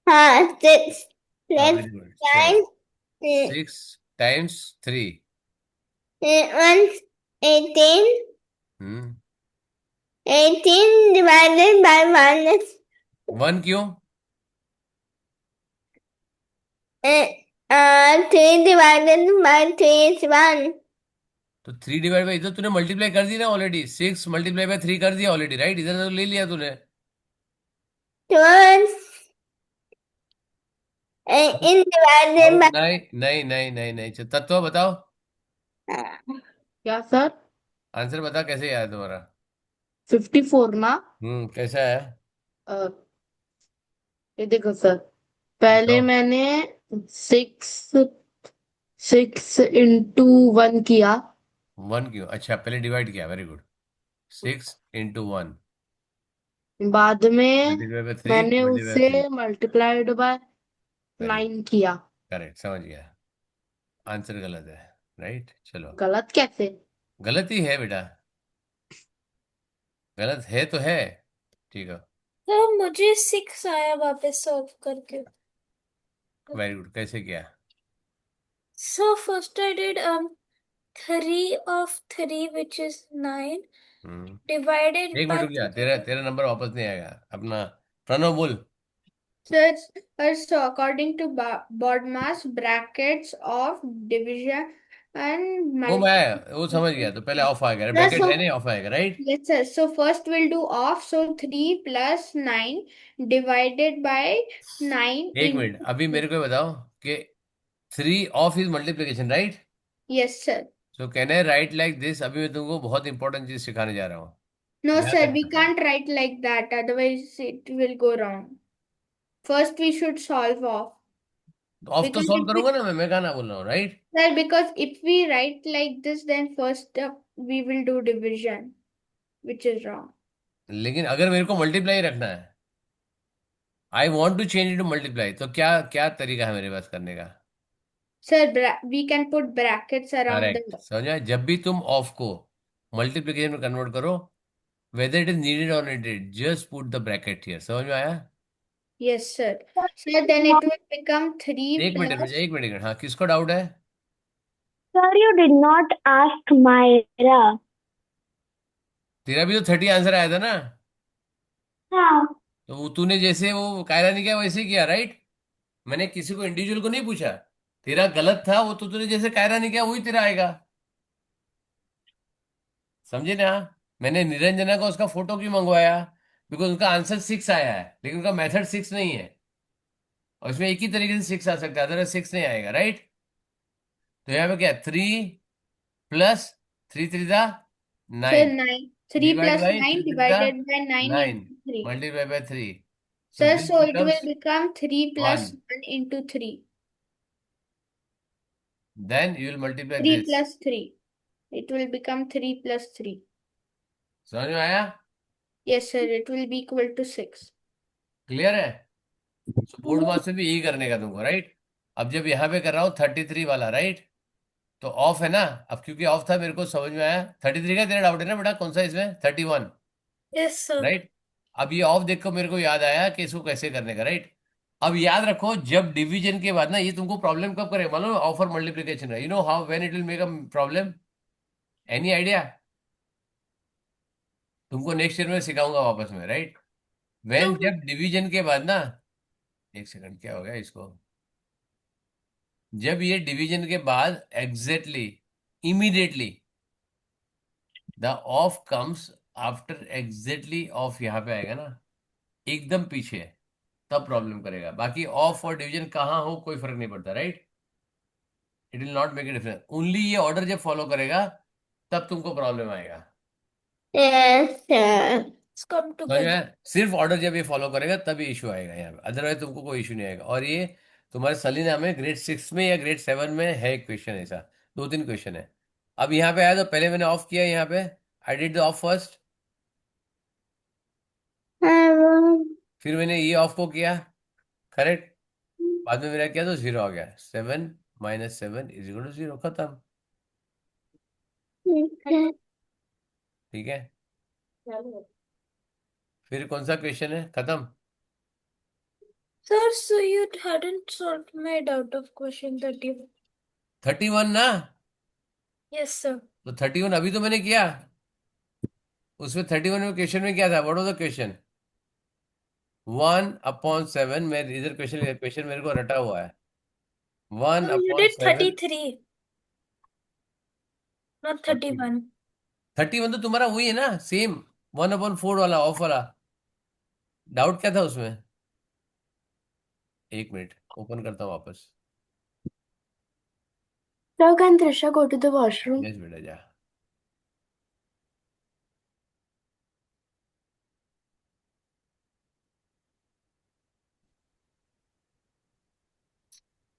हाँ 6 हाँ + वेरी गुड, चलो 9 6 × 3। 1 18 हम्म। 18 divided by 1 is 1 क्यों? 3 divided by 3 is 1. तो 3 डिवाइड बाई, इधर तूने मल्टीप्लाई कर दी ना ऑलरेडी, 6 मल्टीप्लाई बाई 3 कर दिया ऑलरेडी, राइट। इधर तो ले लिया तूने। So in divided by नहीं नहीं नहीं नहीं नहीं, चल, तत्व बताओ, क्या सर? आंसर बता कैसे आया तुम्हारा? 54 ना? कैसा है? अ, ये देखो सर, पहले बताओ। मैंने 6 × 1 किया। 1 क्यों? अच्छा पहले डिवाइड किया, वेरी गुड। 6 × 1 बाद में मल्टीप्लाई बाई 3 मैंने मल्टीप्लाई बाई 3, उसे मल्टीप्लाइड बाय वेरी गुड, 9 किया। करेक्ट, समझ गया। आंसर गलत है, राइट। चलो, गलत कैसे? गलत ही है बेटा, गलत है तो है, ठीक है। तो मुझे 6 आया वापस सॉल्व करके। वेरी गुड, कैसे किया? So first I did 3 of 3 which is 9 hmm. divided एक मिनट by रुक जा, 3. तेरा तेरा नंबर वापस नहीं आएगा अपना। प्रणव बोल। so according to BODMAS brackets of division and वो मैं वो समझ गया, multiplication. तो पहले ऑफ आएगा, Sir, ब्रैकेट है नहीं, ऑफ आएगा, right. yes, sir. So first we'll do off. So 3 plus 9 divided by 9 एक मिनट, अभी into मेरे को बताओ कि 3 of is multiplication, right? Yes, sir. So can I right like this? अभी मैं तुमको बहुत इंपॉर्टेंट चीज सिखाने जा रहा हूँ, No, ध्यान sir, we रखना। can't write like that, otherwise it will go wrong. First, we should solve off. Of तो Because सॉल्व if we, करूंगा ना मैं कहा ना बोल रहा हूँ, right? sir, because if we write like this, then first we will do division, which is wrong. लेकिन अगर मेरे को मल्टीप्लाई रखना है, I want to change to multiply, तो क्या क्या तरीका है मेरे पास करने का? Sir, we can put brackets around correct, the. समझ में आया? जब भी तुम ऑफ को मल्टीप्लीकेशन में कन्वर्ट करो, वेदर इट इज नीडेड और needed, just put the bracket here. समझ में आया? Yes, sir. Sir, then it will become 3 एक मिनट plus. एक मिनट, हाँ, किसको डाउट है? Sir, you did not ask Myra. तेरा भी तो 30 आंसर आया था ना, हाँ. तो तूने जैसे वो कायरा ने किया वैसे ही किया, राइट? मैंने किसी को इंडिविजुअल को नहीं पूछा। तेरा गलत था वो, तो तूने जैसे कायरा ने किया वही तेरा आएगा, समझे ना? मैंने निरंजना को उसका फोटो क्यों मंगवाया? बिकॉज उनका आंसर 6 आया है, लेकिन उनका मेथड 6 नहीं है, और इसमें एक ही तरीके से 6 आ सकता है, अदरवाइज 6 नहीं आएगा, राइट? तो यहाँ पे क्या, 3 प्लस 3 3 जा Sir, 9, 9. 3 डिवाइड plus बाई 9 3 3 जा divided by 9 9, into 3. Multiply by 3, so Sir, this so it will becomes become 3 plus 1, 1 into 3. Then you will multiply 3 this. plus 3. It will become 3 plus 3. समझ में आया? Yes, sir, it will be equal to 6. Clear है? बोर्ड मार्क्स में भी यही करने का तुमको, राइट? अब जब यहाँ पे कर रहा हूँ 33 वाला, राइट, तो ऑफ है ना, अब क्योंकि ऑफ था मेरे को समझ में आया। 33 का तेरा डाउट है ना बेटा, कौन सा इसमें? 31, Yes, sir. राइट? अब ये ऑफ देखकर मेरे को याद आया कि इसको कैसे करने का, राइट? अब याद रखो, जब डिवीजन के बाद ना, ये तुमको प्रॉब्लम कब करेगा मालूम? ऑफ और multiplication, you know how when it will make a problem? Any idea? तुमको नेक्स्ट ईयर में सिखाऊंगा वापस में, राइट? व्हेन, No, जब डिवीजन के बाद ना, एक सेकंड, क्या हो गया इसको? जब ये डिवीजन के बाद exactly immediately the of comes after, exactly of यहाँ पे आएगा ना, एकदम पीछे, तब प्रॉब्लम करेगा। बाकी ऑफ और डिवीजन कहाँ हो कोई फर्क नहीं पड़ता, right? It will not make a difference, only ये ऑर्डर जब फॉलो करेगा तब तुमको प्रॉब्लम आएगा। Yes, sir. it's come समझ में together. आया? सिर्फ ऑर्डर जब ये फॉलो करेगा तभी इशू आएगा यहाँ पे, अदरवाइज तुमको कोई इशू नहीं आएगा। और ये तुम्हारे सलीना में ग्रेड 6 में या ग्रेड 7 में है एक क्वेश्चन ऐसा, 2 3 क्वेश्चन है। अब यहाँ पे आया तो पहले मैंने ऑफ किया, यहाँ पे I did the of first, फिर मैंने ये ऑफ को किया, करेक्ट, बाद में मेरा किया तो 0 आ गया, 7 - 7 इज इक्वल टू 0, खत्म। ठीक है, फिर कौन सा क्वेश्चन है? खत्म। Sir, so you hadn't solved my doubt of question 31. 31 ना, Yes, sir. तो 31 अभी तो मैंने किया, उसमें 31 में क्वेश्चन में क्या था? What was the question? 1/7, मैं इधर क्वेश्चन क्वेश्चन मेरे को रटा हुआ है, one No, you upon did seven 33, not 31. 31 तो तुम्हारा वही है ना, सेम 1/4 वाला ऑफ वाला। डाउट क्या था उसमें? एक मिनट, ओपन करता हूँ वापस। Now can Trisha go to the washroom? Yes बेटा, जा।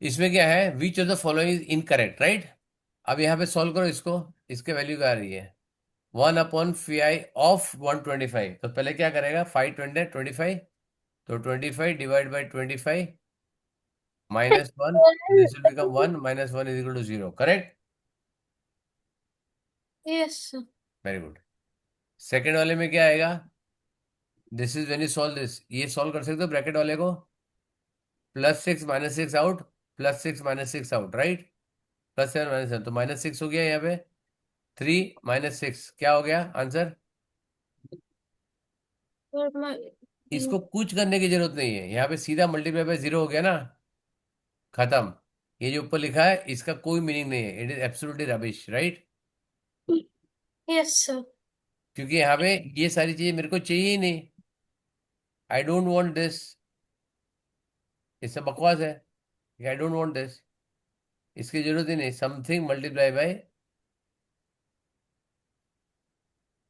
इसमें क्या है? Which of the following is incorrect, right? अब यहाँ पे सॉल्व करो इसको, इसके वैल्यू क्या आ रही है? 1/5 ऑफ 125, तो पहले क्या करेगा? 5 20 25, तो 25 divide by 25 -1, this will become 1, -1 is equal to 0, correct? Yes, sir. Very good. Second वाले में क्या आएगा? This is when you solve this, ये सॉल्व कर सकते हो ब्रैकेट वाले को, +6 -6 आउट, +6 -6 आउट, राइट? +7 -7, तो -6 हो गया यहाँ पे, 3 - 6 क्या हो गया आंसर? Sir, my इसको कुछ करने की जरूरत नहीं है, यहाँ पे सीधा मल्टीप्लाई बाय 0 हो गया ना, खत्म। ये जो ऊपर लिखा है इसका कोई मीनिंग नहीं है, it is absolutely rubbish, right? yes, sir. क्योंकि यहाँ पे ये सारी चीजें मेरे को चाहिए ही नहीं, आई डोंट वांट दिस, ये सब बकवास है, आई डोंट वांट दिस। इसकी जरूरत ही नहीं, समथिंग मल्टीप्लाई बाय,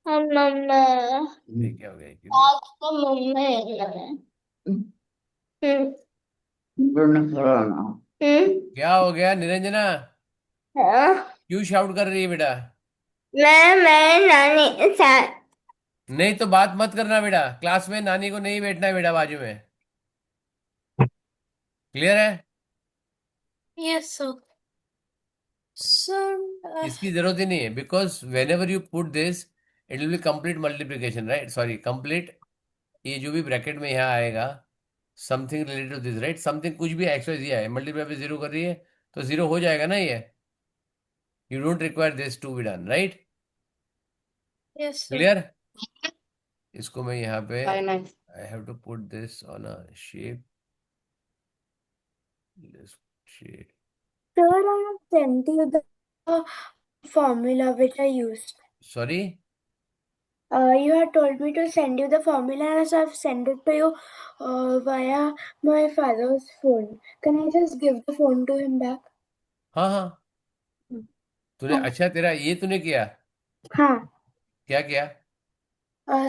मम्मा ये क्या हो गया क्यों नहीं? आपको मम्मा हम्म क्या हो गया निरंजना, हाँ, क्यों शाउट कर रही है बेटा? मैं नानी नहीं तो बात मत करना बेटा, क्लास में नानी को नहीं बैठना है बेटा बाजू में, क्लियर है? Yes, sir. Sir, इसकी जरूरत ही नहीं है, because whenever you put this it will be complete multiplication, right, sorry complete, ये जो भी ब्रैकेट में यहाँ आएगा something related to this, right, something कुछ भी एक्स वाई जी है, मल्टीप्लाई पे जीरो कर रही है तो जीरो हो जाएगा ना ये, you don't require this to be done, right, yes, sir. Clear? इसको मैं यहाँ पे नानी I have to put this on a shape, shape, Sir, I have sent you the formula which I used. Sorry, You had told me to send you the formula, and so I've sent it to you via my father's phone. Can I just give the phone to him back? हाँ हाँ, तूने, हाँ. अच्छा तेरा ये तूने किया, हाँ. क्या किया?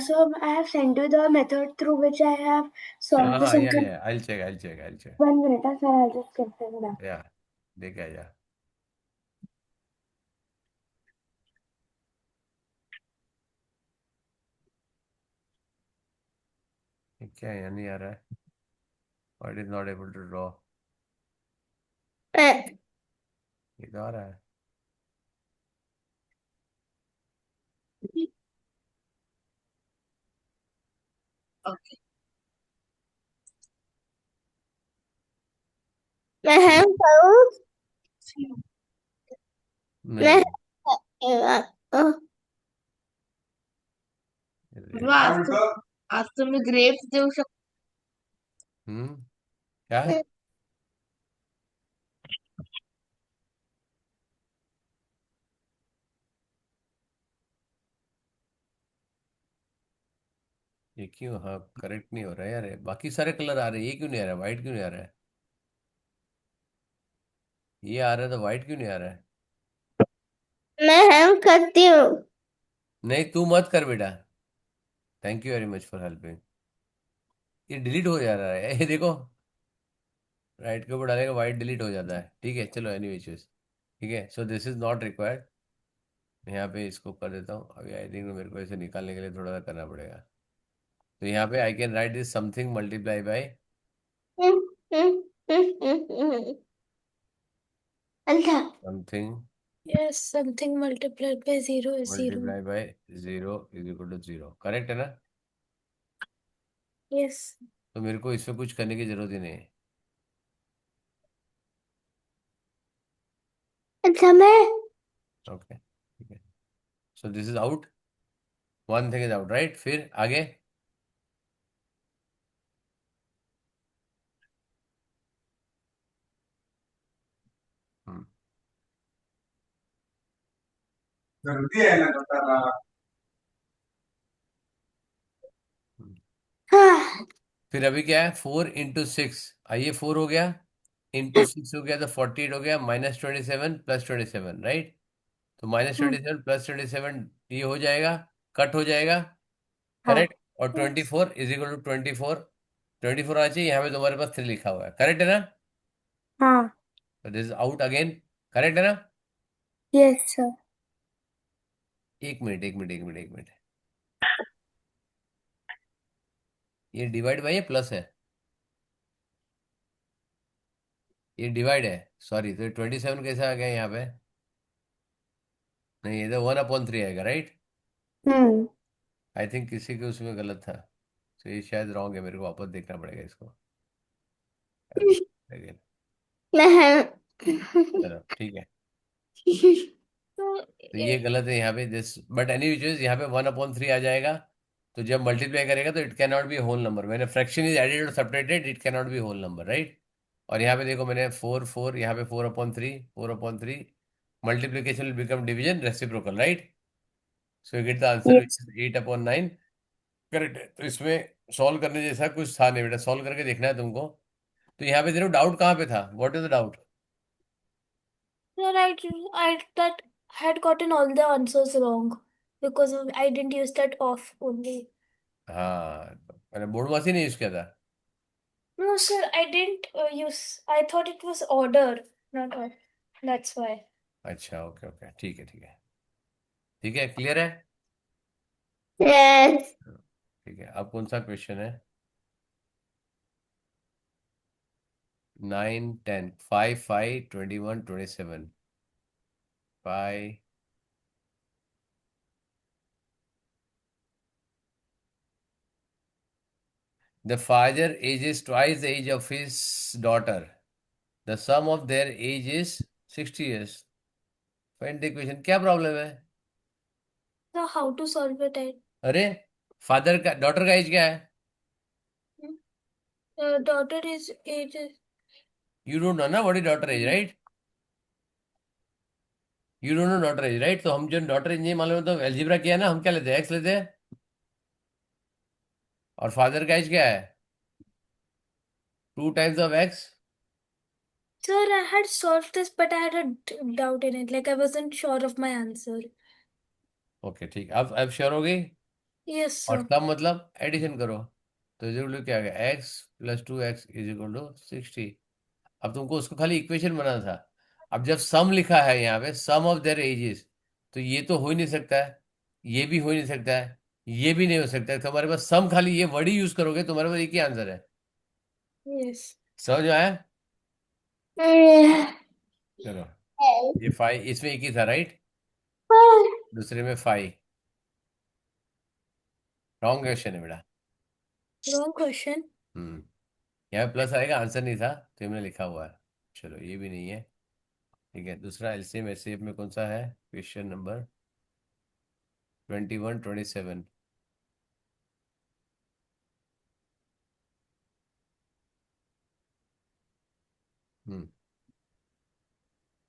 So I have sent you the method through which I have हाँ solved this हाँ, income. या I check, I check, I check, 1 minute, sir. I'll just give them back. या देख आ जा, ये क्या है, यहाँ नहीं आ रहा है, what is not able to draw, ये तो आ रहा है, मैं हेल्प करूँ मैं नहीं, आज तुम्ही ग्रेप्स देऊ क्या? शकता ये क्यों, हाँ करेक्ट नहीं हो रहा है यार, बाकी सारे कलर आ रहे हैं, ये क्यों नहीं आ रहा है, व्हाइट क्यों नहीं आ रहा है, ये आ रहा है तो व्हाइट क्यों नहीं आ रहा है? मैं हेल्प करती हूँ नहीं तू मत कर बेटा, thank you very much for helping, ये डिलीट हो जा रहा है ये देखो, राइट के ऊपर डालेगा व्हाइट डिलीट हो जाता है, ठीक है चलो एनी विचेस, ठीक है, so this is not required, यहाँ पे इसको कर देता हूँ अभी, आई थिंक मेरे को इसे निकालने के लिए थोड़ा सा करना पड़ेगा, तो यहाँ पे I can write this something multiply by, अच्छा something Yes, something multiplied by 0 is 0. Multiply by zero is equal to zero, correct है ना? Yes. तो मेरे को इसमें कुछ करने की जरूरत ही नहीं है, अच्छा मैं ओके ठीक है, so this is out, one thing is out, right, फिर आगे, हम्म, हम्म। हाँ फिर अभी क्या है, 4 इंटू 6, आइए 4 हो गया, इंटू 6 हो गया तो 48 हो गया, -27 +27, राइट, तो -27 +27 ये हो जाएगा, कट हो जाएगा, हाँ. करेक्ट, और 24 इज इक्वल टू 24, 24 आना चाहिए, यहाँ पे तुम्हारे पास 3 लिखा हुआ है, करेक्ट है ना? हाँ. तो this is out again, correct है ना? Yes, sir. एक मिनट, एक मिनट, एक मिनट, एक मिनट, ये डिवाइड बाई प्लस है, ये डिवाइड है, सॉरी, तो 27 कैसे आ गया यहाँ पे, नहीं ये तो 1/3 आएगा, राइट, Hmm. आई थिंक किसी के उसमें गलत था, तो ये शायद रॉन्ग है, मेरे को वापस देखना पड़ेगा इसको again. मैं हेल्प चलो ठीक है, So, तो ये गलत है यहाँ पे, दिस बट एनी विच यहाँ पे 1/3 आ जाएगा, तो जब मल्टीप्लाई करेगा तो it can not be whole number, मैंने फ्रैक्शन इज एडेड और separated, it can not be whole number, right, और यहाँ पे देखो मैंने 4 4 यहाँ पे 4/3 multiplication will become division reciprocal, right, so you get the answer which Yes. Is 8/9, correct है, तो इसमें सॉल्व करने जैसा कुछ था नहीं बेटा, सॉल्व करके देखना है तुमको, तो यहाँ पे तेरे डाउट कहाँ पे था, what is the doubt? Sir, I that had gotten all the answers wrong because I didn't use that off only. हाँ, मैंने बोर्ड मासी नहीं यूज किया था। No, sir, I didn't use. I thought it was order, not off. That's why. अच्छा, ओके ओके, ठीक है ठीक है ठीक है, क्लियर है। Yes. ठीक है, अब कौन सा क्वेश्चन है? 9 10 5 5 21 27 5 The father ages twice the age of his daughter. The sum of their age is 60 years. Find the equation. क्या प्रॉब्लम है? So how to solve it? अरे, फादर का डॉटर का एज क्या है? Daughter is age. You don't know ना what is daughter age, right? You don't know daughter age, right? तो हम जो डॉटर एज नहीं मालूम है तो एलजीब्रा किया ना, हम क्या लेते हैं? एक्स लेते हैं। और फादर का एज क्या है? 2 times of x. Sir, I had solved this, but I had a doubt in it. Like I wasn't sure of my answer. Okay ठीक, अब श्योर हो गई। Yes, और sir. सम मतलब एडिशन करो, तो इज इक्वल टू क्या आ गया? X plus 2x is equal to 60। अब तुमको उसको खाली इक्वेशन बनाना था। अब जब सम लिखा है यहाँ पे, सम ऑफ देयर एजेस, तो ये तो हो ही नहीं सकता है, ये भी हो ही नहीं सकता है, ये भी नहीं हो सकता है। तुम्हारे पास सम, खाली ये वर्ड ही यूज करोगे, तुम्हारे पास एक ही आंसर है। Yes. समझ में आया? Yes. चलो, ये 5 इसमें एक ही था, राइट? दूसरे में 5। रॉन्ग क्वेश्चन है बेटा। Wrong question. यहाँ प्लस आएगा, आंसर नहीं था तो हमने लिखा हुआ है। चलो, ये भी नहीं है। ठीक है, दूसरा एलसीएम एचसीएफ में कौन सा है? Question number 21 27।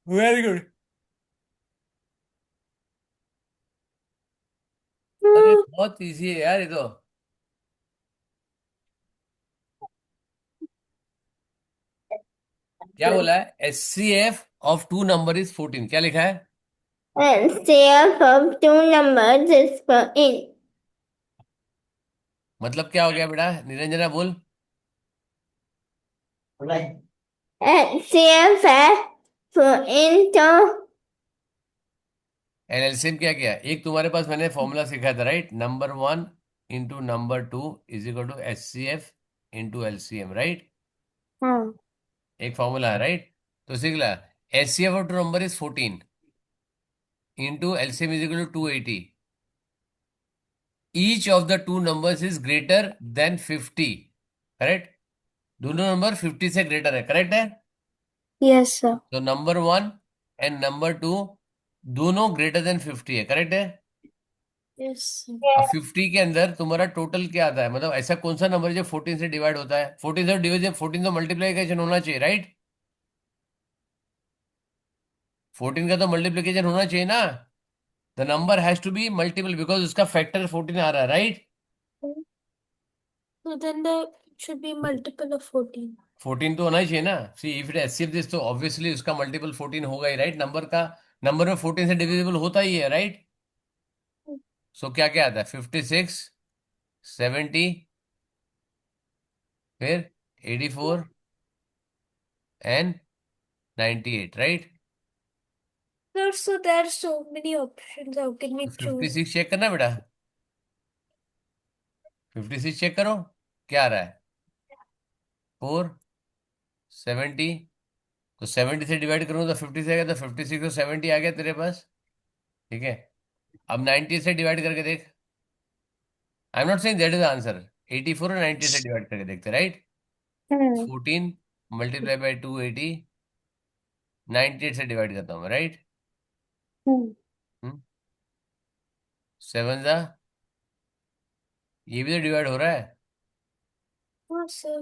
Very good. अरे बहुत इजी है यार ये तो। क्या बोला है? HCF of two number is 14। क्या लिखा है? And CF of two numbers is 14. मतलब क्या हो गया बेटा? निरंजना बोल। And CF है 14 तो एलसीएम क्या किया? एक तुम्हारे पास मैंने फॉर्मूला सिखाया था, राइट? Number 1 into number 2 is equal to HCF into LCM, right? हाँ एक फॉर्मूला है, राइट? तो सीख ला, HCF of two number is 14 into LCM is equal to 280। Each of the two numbers is greater than 50, correct? दोनों नंबर 50 से ग्रेटर है, करेक्ट है? Yes, sir. तो नंबर 1 एंड नंबर 2 दोनों ग्रेटर देन 50 है, करेक्ट है? Yes, sir. अब 50 के अंदर तुम्हारा टोटल क्या आता है? मतलब ऐसा कौन सा नंबर है जो 14 से डिवाइड होता है? 14 से डिवाइड, 14 तो मल्टीप्लीकेशन होना चाहिए, राइट? 14 का तो मल्टीप्लीकेशन होना चाहिए ना। The number has to be multiple because उसका फैक्टर 14 आ रहा है, right? So then there should be multiple of 14. 14 तो होना ही चाहिए ना। See if it HCF this, तो ऑब्वियसली उसका मल्टीपल 14 होगा ही, राइट? नंबर का, नंबर में 14 से डिविजिबल होता ही है, राइट? सो क्या क्या आता है? 56, 70, फिर 84 and 98, right? Sir, so there are so many options. How can we choose? 56 check करना बेटा, 56 चेक करो क्या आ रहा है? 4 70, तो 70 से डिवाइड करूँ तो 50 से आएगा, तो 56 तो 70 आ गया तेरे पास, ठीक है? अब 90 से डिवाइड करके देख। I am not saying that is the answer. 84 और 90 से डिवाइड करके देखते, राइट? 14 मल्टीप्लाई बाई 280, 98 से डिवाइड करता हूँ मैं, राइट? 7 जा, ये भी तो डिवाइड हो रहा है, Oh, sir.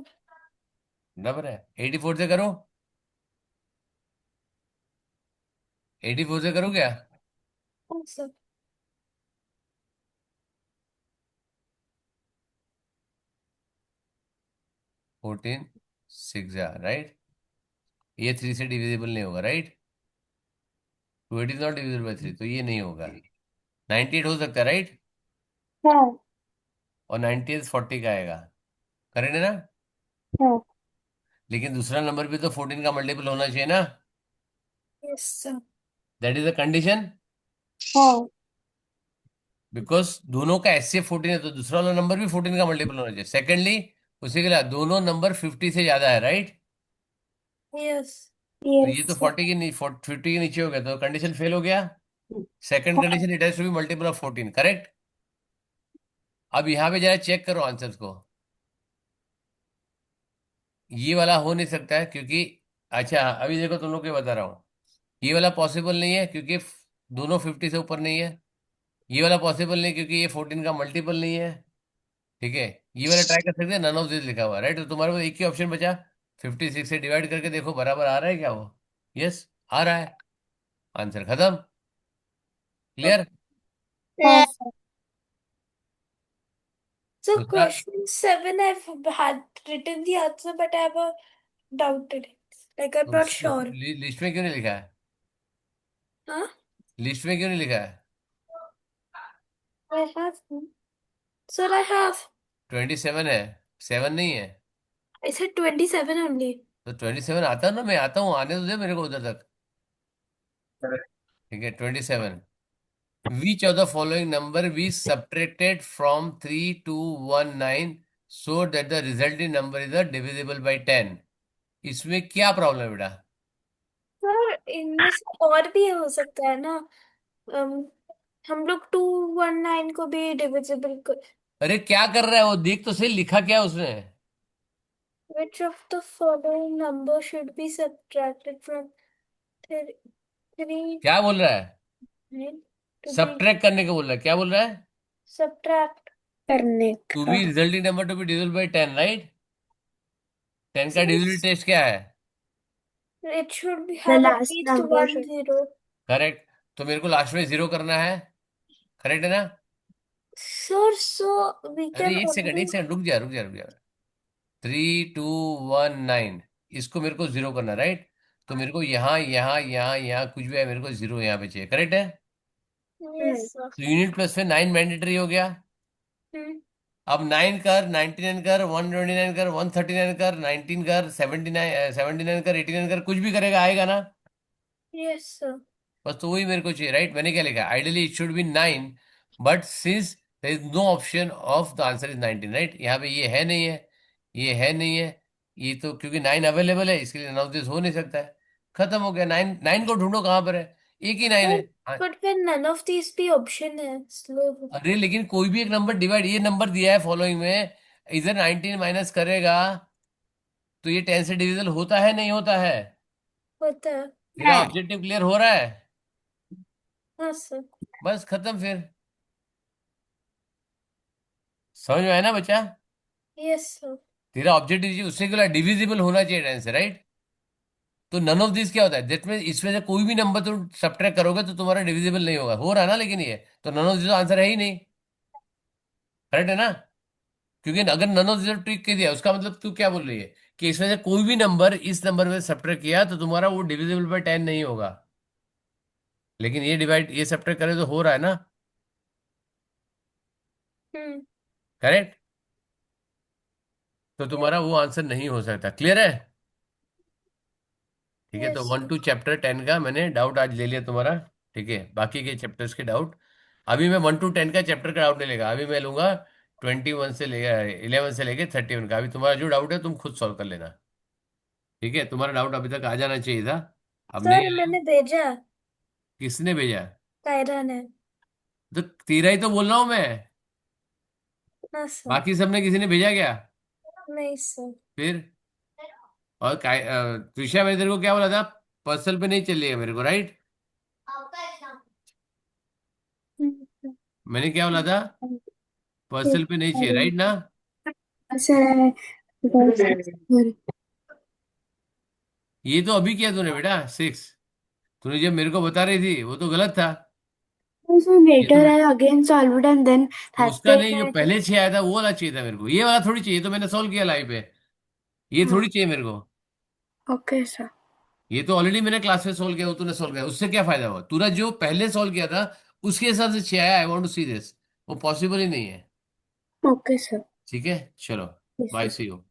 बराबर है। 84 से करो, 84 से करो क्या? Oh, sir. 14 6 जा, राइट? ये 3 से डिविजिबल नहीं होगा, right? 280 is not divisible by 3, तो ये नहीं होगा। 98 हो सकता है, राइट? हाँ और 98 40 का आएगा, करेक्ट है ना? हाँ लेकिन दूसरा नंबर भी तो 14 का मल्टीपल होना चाहिए ना, Yes, sir. That is the condition. हाँ बिकॉज दोनों का एचसीएफ 14 है, तो दूसरा वाला नंबर भी 14 का मल्टीपल होना चाहिए। सेकेंडली, उसी के लिए दोनों नंबर 50 से ज्यादा है, राइट? Yes. तो ये तो yes 40 के 50 के नीचे हो गया, तो कंडीशन फेल हो गया। Second condition, it has to be multiple of 14, correct? अब यहाँ पे जरा चेक करो आंसर्स को। ये वाला हो नहीं सकता है क्योंकि, अच्छा अभी देखो तुम लोग को बता रहा हूँ, ये वाला पॉसिबल नहीं है क्योंकि दोनों 50 से ऊपर नहीं है। ये वाला पॉसिबल नहीं क्योंकि ये 14 का मल्टीपल नहीं है, ठीक है? ये वाला ट्राई कर सकते हैं, नन ऑफ दिस लिखा हुआ है, राइट? तो तुम्हारे पास एक ही ऑप्शन बचा, 56 से डिवाइड करके देखो बराबर आ रहा है क्या वो। यस, आ रहा है। आंसर खत्म। क्लियर? हाँ sir. So दूसरा, question 7, I've had written the answer, but I have a doubted it. Like I'm not sure. List में क्यों नहीं लिखा है? Huh? लिस्ट में क्यों नहीं लिखा है? I have. Sir, I have. 27 है, 7 नहीं है। I said 27 only. तो 27 आता ना, मैं आता हूँ, आने तो दे मेरे को उधर तक। ठीक है, 27। Which of the following number we subtracted from 3 to 19 so that the resulting number is a divisible by 10? इसमें क्या प्रॉब्लम है बेटा? सर इनमें से और भी हो सकता है ना। अम, हम लोग 219 को भी डिविजिबल कर। अरे क्या कर रहा है वो, देख तो सही, लिखा क्या है उसने? Which of the following number should be subtracted from 3 क्या बोल रहा है? to be सब्ट्रैक्ट करने को बोल रहा है, क्या बोल रहा है? subtract? करने टू का B resulting number to be divisible by 10, right? 10 का डिविजिबल Since टेस्ट क्या है? it should be the have at last least number one should zero. Correct, तो मेरे को लास्ट में 0 करना है, करेक्ट है ना? Sir, so we अरे can एक सेकंड, only. एक सेकंड, रुक जा रुक जा रुक जा। 3219, इसको मेरे को 0 करना, राइट? तो मेरे को यहाँ यहाँ यहाँ यहाँ कुछ भी है, मेरे को 0 यहाँ पे चाहिए, करेक्ट है? Yes, sir. तो यूनिट प्लस में 9 मैंडेटरी हो गया। Hmm. अब 9 कर, 99 कर, 129 कर, 139 कर, 19 कर, 79 कर, 89 कर, कुछ भी करेगा आएगा ना? Yes, sir. बस तो वही मेरे को चाहिए, राइट? मैंने क्या लिखा, ideally it should be 9, but since there is no option of the answer is 19, right? यहाँ पे ये है नहीं है, ये है नहीं है, ये तो क्योंकि 9 अवेलेबल है इसके लिए नन ऑफ दिस हो नहीं सकता है। खत्म हो गया। 9 9 को ढूंढो कहाँ पर है, एक ही 9 है। But but when none of these be option है slow. अरे लेकिन कोई भी एक नंबर डिवाइड, ये नंबर दिया है फॉलोइंग में, इधर 19 माइनस करेगा तो ये 10 से डिविजल होता है नहीं होता है? होता है। मेरा ऑब्जेक्टिव क्लियर हो रहा है? हाँ सर। बस खत्म फिर। समझ में आया ना बच्चा? Yes sir. तेरा ऑब्जेक्टिव उससे क्या डिविजिबल होना चाहिए 10 से, राइट? तो नन ऑफ दिस क्या होता है, दैट मीन इसमें से कोई भी नंबर तुम सब्ट्रैक्ट करोगे तो तुम्हारा डिविजिबल नहीं होगा, हो रहा है ना? लेकिन ये तो नन ऑफ दिस आंसर है ही नहीं, करेक्ट है ना? क्योंकि अगर नन ऑफ दिस ट्रिक के दिया, उसका मतलब तू क्या बोल रही है कि इसमें से कोई भी नंबर इस नंबर में सब्ट्रैक्ट किया तो तुम्हारा वो डिविजिबल बाय 10 नहीं होगा। लेकिन ये डिवाइड, ये सब्ट्रैक्ट करे तो हो रहा है ना, हम्म। करेक्ट? तो तुम्हारा वो आंसर नहीं हो सकता। क्लियर है? ठीक है, तो यस 1 to चैप्टर 10 का मैंने डाउट आज ले लिया तुम्हारा। ठीक है, बाकी के चैप्टर्स के डाउट अभी मैं 1 to 10 का चैप्टर का डाउट नहीं लेगा, अभी मैं लूंगा 21 से ले 11 से लेके 31 का। अभी तुम्हारा जो डाउट है तुम खुद सॉल्व कर लेना, ठीक है? तुम्हारा डाउट अभी तक आ जाना चाहिए था, अब नहीं सर आया। मैंने भेजा। किसने भेजा? कायरा ने। तो तेरा ही तो बोल रहा हूँ मैं, हाँ सर। बाकी सबने किसी ने भेजा क्या? नहीं सर। फिर और त्रिशा, मैंने तेरे को क्या बोला था, पर्सल पे नहीं चलिएगा मेरे को, राइट? मैंने क्या बोला था, पर्सल पे नहीं चाहिए, राइट ना? सर ये तो अभी किया तूने बेटा 6, तूने जब मेरे को बता रही थी वो तो गलत था। so ये तो later I again solved and then तो that उसका time नहीं, जो I पहले 6 आया था वो वाला चाहिए था मेरे को, ये वाला थोड़ी चाहिए, तो मैंने सॉल्व किया लाइव पे, ये हाँ थोड़ी चाहिए मेरे को। okay sir ये तो ऑलरेडी मैंने क्लास में सोल्व किया, वो तूने सोल्व किया, उससे क्या फायदा हुआ? तूने जो पहले सोल्व किया था उसके हिसाब से 6 आया। I want to see this. वो पॉसिबल ही नहीं है। Okay, sir. ठीक है, चलो, Yes, bye, sir. See you.